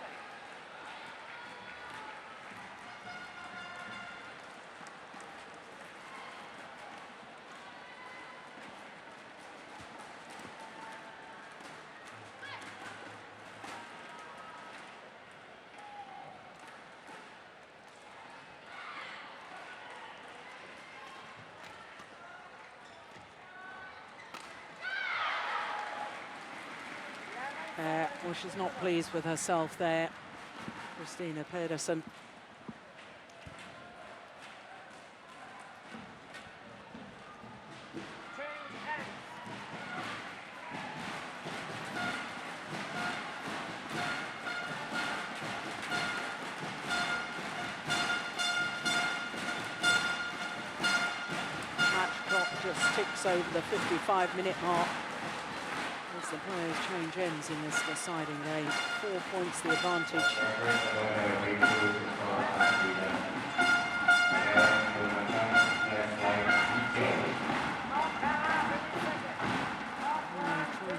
Well, she's not pleased with herself there, Christina Pedersen. Match clock just ticks over the 55-minute mark. As the players change ends in this deciding game. 4 points the advantage. Trying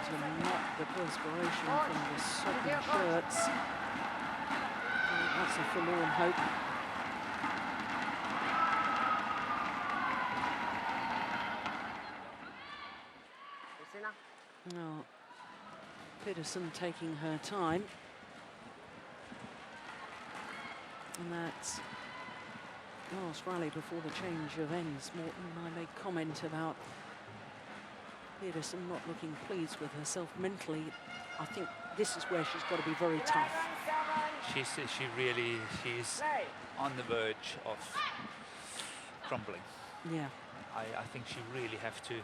to knock the perspiration from the sodden shirts. That's a forlorn hope. Now, Pedersen taking her time. And that's last rally before the change of ends. Morton and I made comment about Pedersen not looking pleased with herself mentally. I think this is where she's got to be very tough. She's on the verge of crumbling. Yeah. I think she really have to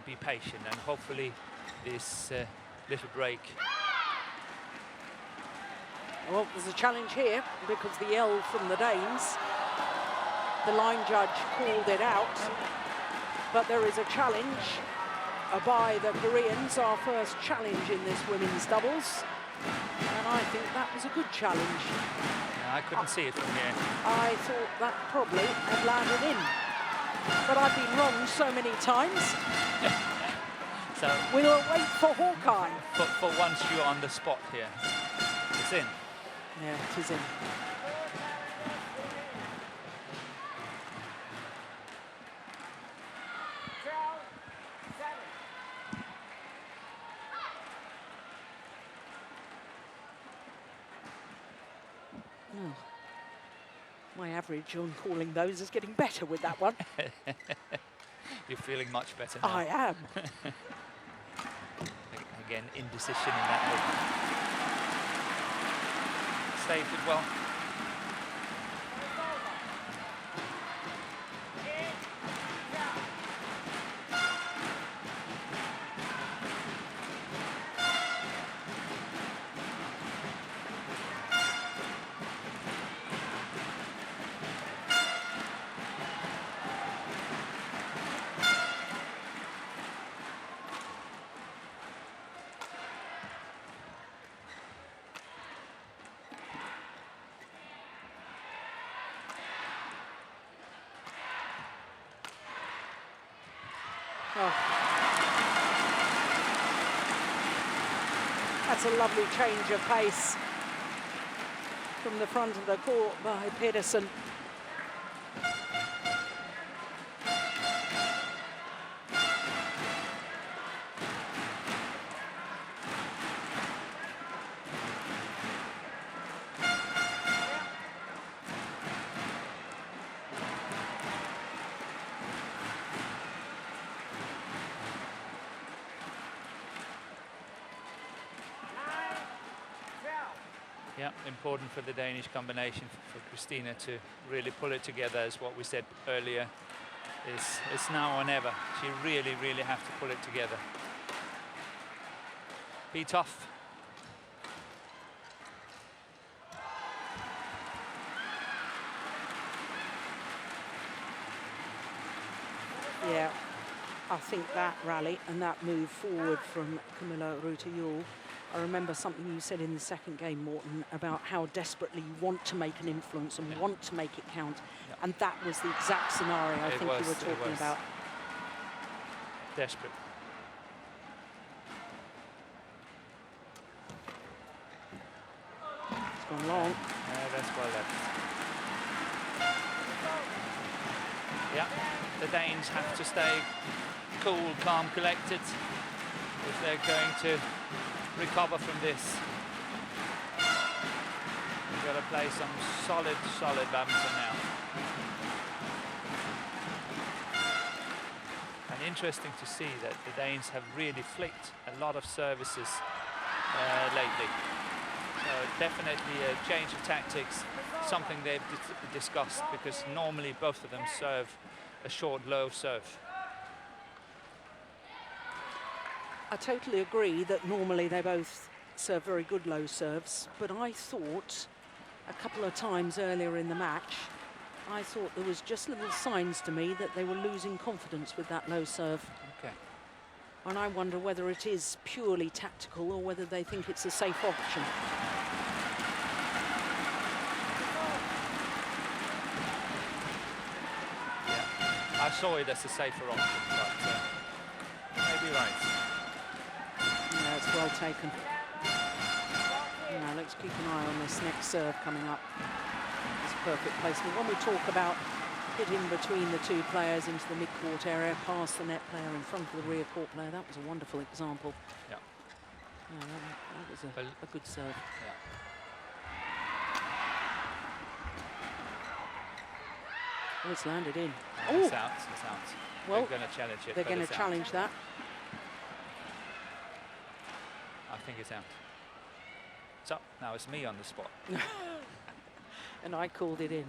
be patient, and hopefully this little break. Well, there's a challenge here because the yell from the Danes, the line judge called it out, but there is a challenge by the Koreans, our first challenge in this women's doubles, and I think that was a good challenge. Yeah, I couldn't see it from here. I thought that probably had landed in, but I've been wrong so many times. So we'll wait for Hawkeye. For once you're on the spot here. It's in. Yeah, it is in. Oh. My average on calling those is getting better with that one. You're feeling much better now. I am. Again, indecision in that move. Saved it well. Oh. That's a lovely change of pace from the front of the court by Pedersen. Yeah, important for the Danish combination for Christina to really pull it together, as what we said earlier. It's now or never. She really, really have to pull it together. Be tough. Yeah, I think that rally and that move forward from Camilla Ruta-Yul. I remember something you said in the second game, Morten, about how desperately you want to make an influence and want to make it count. Yeah. And that was the exact scenario I think you were talking about. Desperate. It's gone long. That's well left. Yeah, the Danes have to stay cool, calm, collected if they're going to recover from this. We've got to play some solid badminton now. And interesting to see that the Danes have really flicked a lot of services lately. So definitely a change of tactics, something they've discussed, because normally both of them serve a short, low serve. I totally agree that normally they both serve very good low serves, but I thought a couple of times earlier in the match, I thought there was just little signs to me that they were losing confidence with that low serve. Okay. And I wonder whether it is purely tactical or whether they think it's a safe option. Yeah, I saw it as a safer option, but maybe right. Yeah, it's well taken. Now let's keep an eye on this next serve coming up. It's perfect placement. When we talk about hitting between the two players into the mid-court area, past the net player, in front of the rear court player, that was a wonderful example. Yeah. Yeah, that was a good serve. Yeah. Oh, it's landed in. It's out, it's out. Well, they're going to challenge it. They're going to challenge that. I think it's out. So now it's me on the spot. And I called it in.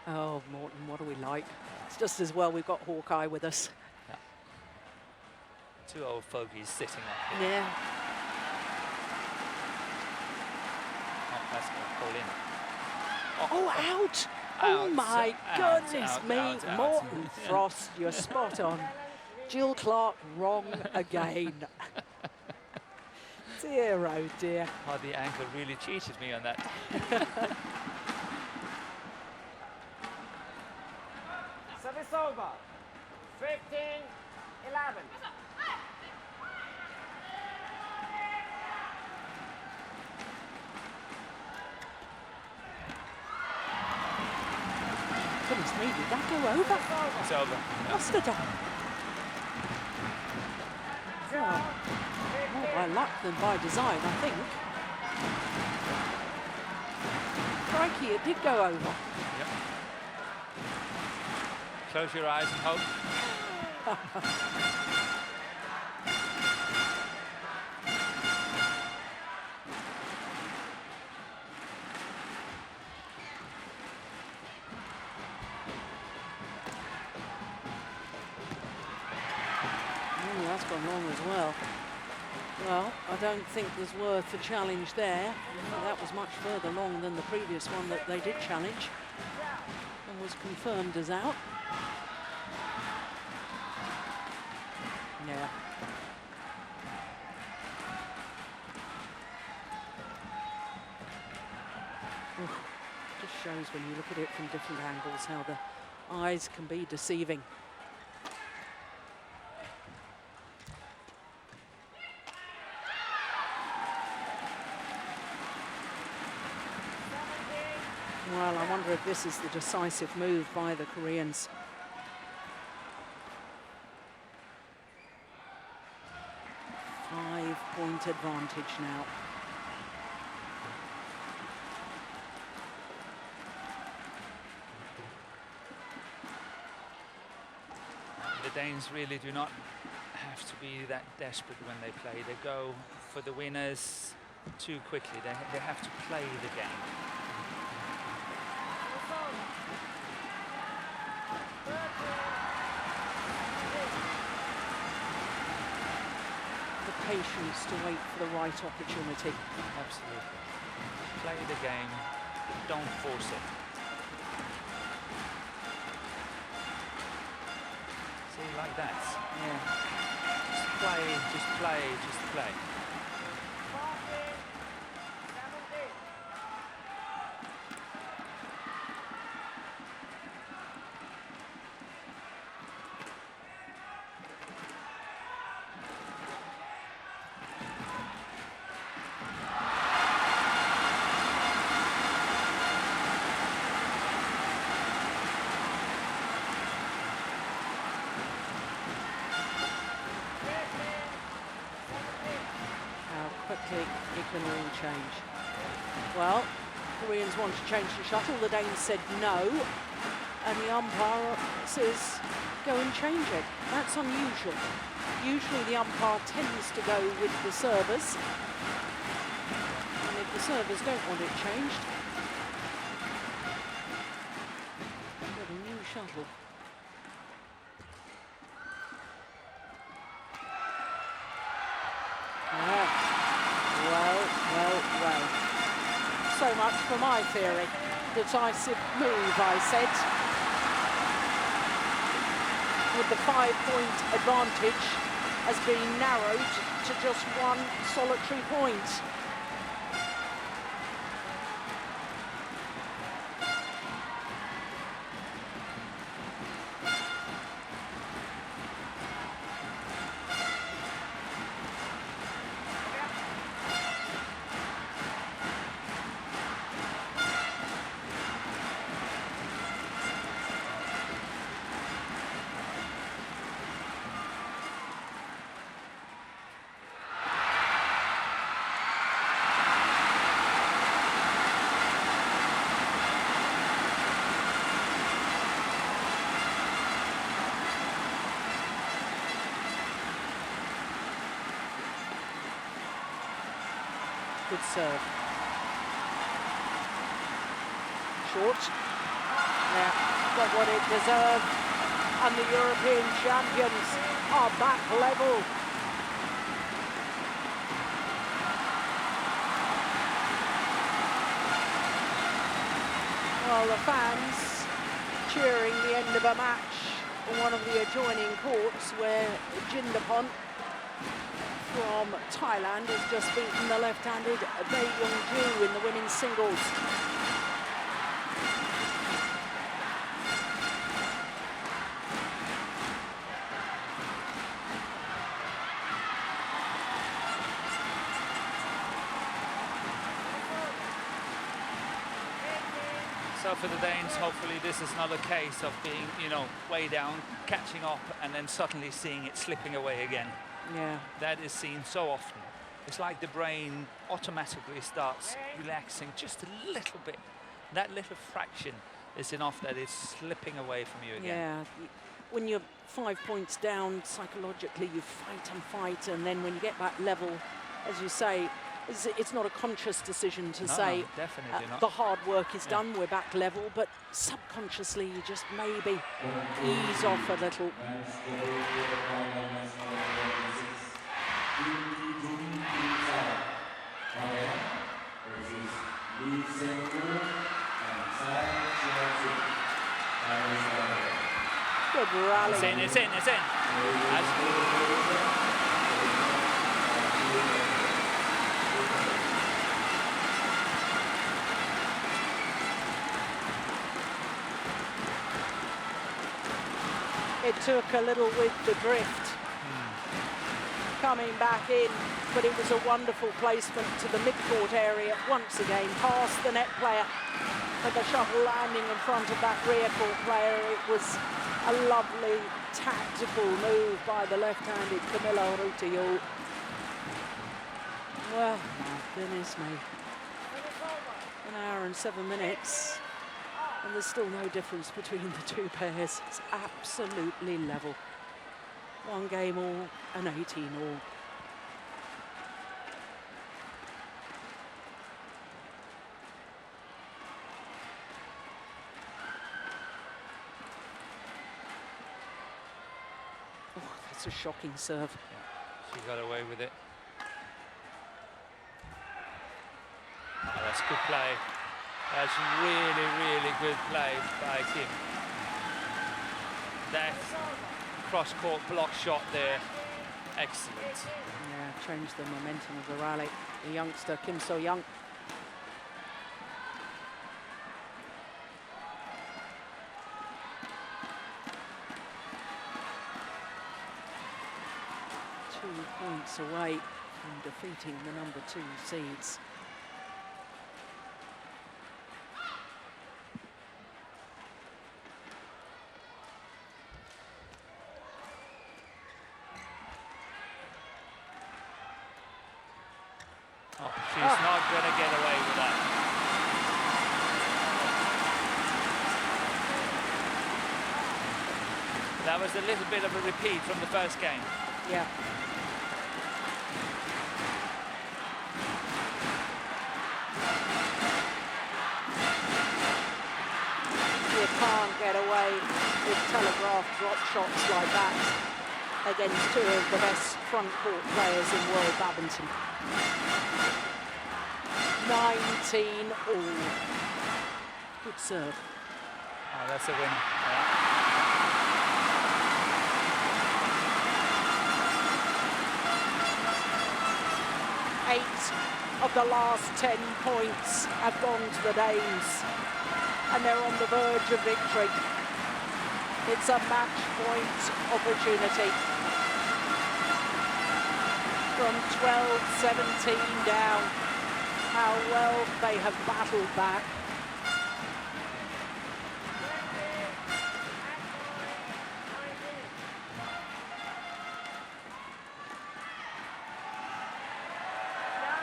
Oh, Morton, what do we like? It's just as well we've got Hawkeye with us. Yeah. Two old fogies sitting up here. Yeah. Oh, that's going to pull in. Oh, out! Oh my goodness me, out. Morton Frost, you're spot on. Jill Clark wrong again. Dear, oh dear. Oh, the ankle really cheated me on that. Service over. 15-11. Goodness me, did that go over? It's over. Must have done. Oh, more by luck than by design, I think. Crikey, it did go over. Yep. Close your eyes and hope. That's gone long as well. Well, I don't think there's worth a challenge there. That was much further long than the previous one that they did challenge and was confirmed as out. Yeah. Oof. Just shows when you look at it from different angles how the eyes can be deceiving. Well, I wonder if this is the decisive move by the Koreans. Five-point advantage now. The Danes really do not have to be that desperate when they play. They go for the winners too quickly. They have to play the game. Patience to wait for the right opportunity. Absolutely. Play the game, don't force it. See, like that. Yeah. Just play, just play, just play. It can all change. Well, Koreans want to change the shuttle. The Danes said no, and the umpire says go and change it. That's unusual. Usually the umpire tends to go with the servers. And if the servers don't want it changed, get a new shuttle. Well. So much for my theory. Decisive move, I said. With the 5-point advantage has been narrowed to just one solitary point. Good serve. Short. Yeah, got what it deserved. And the European champions are back level. Well, the fans cheering the end of a match in one of the adjoining courts where Jindapont from Thailand has just beaten the left-handed Bae Young-ju in the women's singles. So for the Danes, hopefully this is not a case of being, you know, way down, catching up, and then suddenly seeing it slipping away again. Yeah. That is seen so often. It's like the brain automatically starts relaxing just a little bit. That little fraction is enough that it's slipping away from you again. Yeah. When you're 5 points down, psychologically you fight, and then when you get back level, as you say, it's not a conscious decision to say definitely not. The hard work is done, we're back level, but subconsciously you just maybe ease off a little. Good rally. It's in. It took a little with the drift coming back in, but it was a wonderful placement to the mid-court area once again, past the net player, but the shuttle landing in front of that rear court player. It was a lovely tactical move by the left-handed Camilla Rutio. Well, my goodness me. 1 hour and 7 minutes. And there's still no difference between the two pairs. It's absolutely level. 1 game all and 18 all. Oh, that's a shocking serve. Yeah, she got away with it. Oh, that's good play. That's really good play by Kim. That cross-court block shot there, excellent. Yeah, changed the momentum of the rally. The youngster, Kim So-young. Points away from defeating the number 2 seeds. Oh, she's not going to get away with that. That was a little bit of a repeat from the first game. Yeah. You can't get away with telegraph drop shots like that against two of the best front court players in world badminton. 19 all. Good serve. Oh, that's a win. Yeah. Eight of the last 10 points have gone to the Danes, and they're on the verge of victory. It's a match point opportunity. From 12-17 down, how well they have battled back.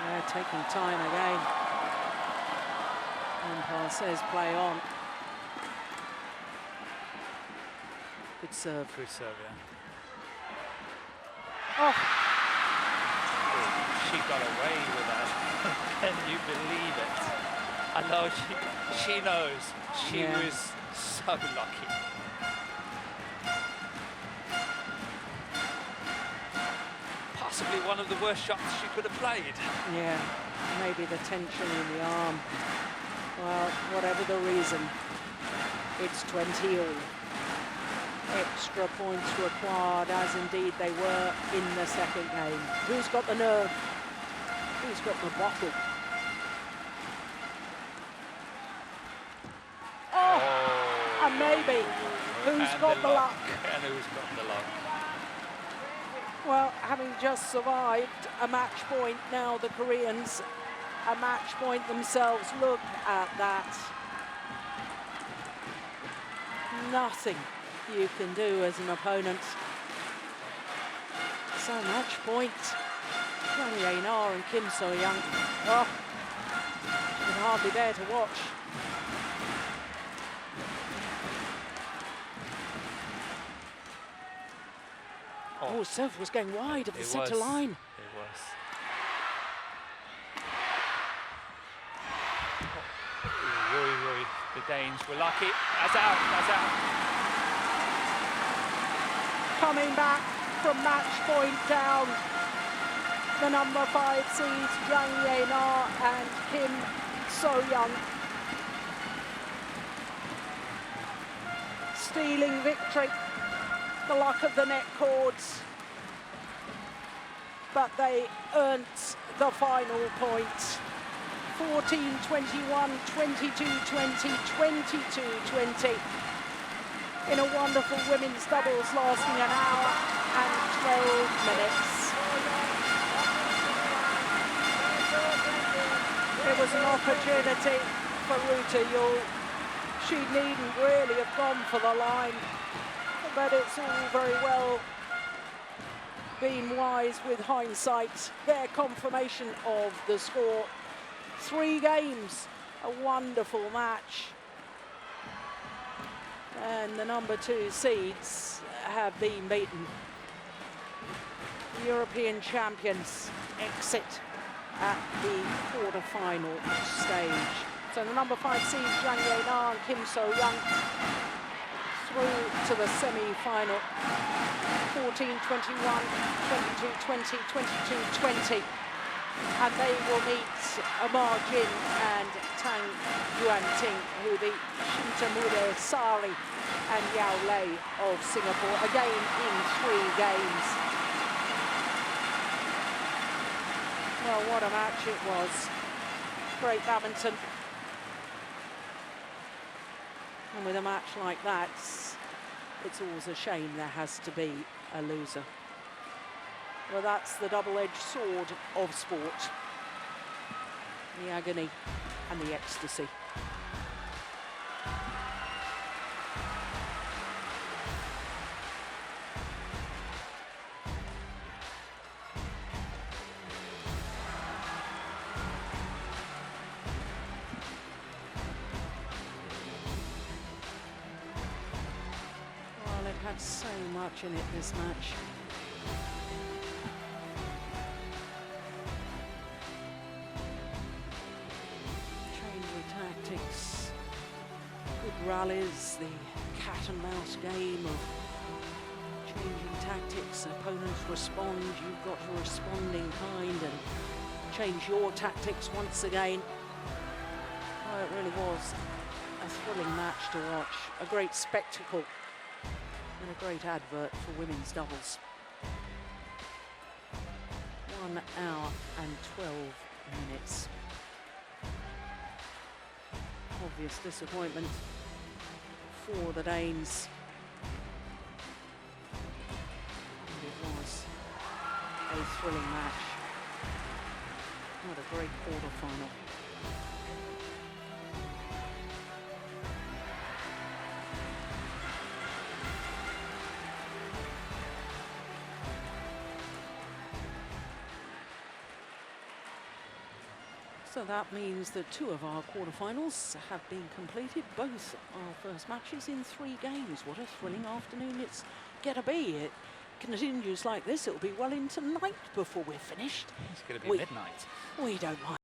They're taking time again. Umpire says play on. Good serve. Good serve, yeah. Oh, She got away with that. Can you believe it? I know she knows. She Yeah. was so lucky. Possibly one of the worst shots she could have played. yeah, maybe the tension in the arm. Well, whatever the reason, it's 20 all. Extra points required, as indeed they were in the second game. Who's got the nerve? Who's got the bottle? Oh, and maybe who's And got the luck? And who's got the luck? Well, having just survived a match point, now the Koreans a match point themselves. Look at that. Nothing you can do as an opponent. So match point. Jang Ye-na and Kim So-young. Oh, you can hardly bear to watch. Oh, serve was going wide of the centre line. It was. Oh, the Danes were lucky. That's out. That's out. Coming back from match point down, the number 5 seeds Jang Ye-na and Kim So-young. Stealing victory, the luck of the net cords, but they earned the final point. 14-21, 22-20, 22-20 in a wonderful women's doubles lasting an hour and 12 minutes. It was an opportunity for Ruta Yul. She needn't really have gone for the line, but it's all very well being wise with hindsight. Their confirmation of the score. 3 games, a wonderful match. And the number 2 seeds have been beaten. The European champions exit at the quarter-final stage. So the number 5 seeds, Jang Ye-na and Kim So-young, through to the semi-final. 14-21, 22-20, 22-20. And they will meet Ma Jin and Tang Yuan-ting, who beat Shintamura Sari and Yao Lei of Singapore, again in 3 games. Well, what a match it was. Great badminton. And with a match like that, it's always a shame there has to be a loser. Well, that's the double-edged sword of sport. The agony and the ecstasy. Well, it had so much in it, this match. rallies, the cat and mouse game of changing tactics. Opponents respond, you've got to respond in kind and change your tactics once again. Oh, it really was a thrilling match to watch, a great spectacle and a great advert for women's doubles. 1 hour and 12 minutes. Obvious disappointment for the Danes. And it was a thrilling match. What a great quarter-final. So that means that 2 of our quarterfinals have been completed, both our first matches in 3 games. What a thrilling afternoon it's going to be. It continues like this, it'll be well into night before we're finished. It's going to be midnight. We don't mind.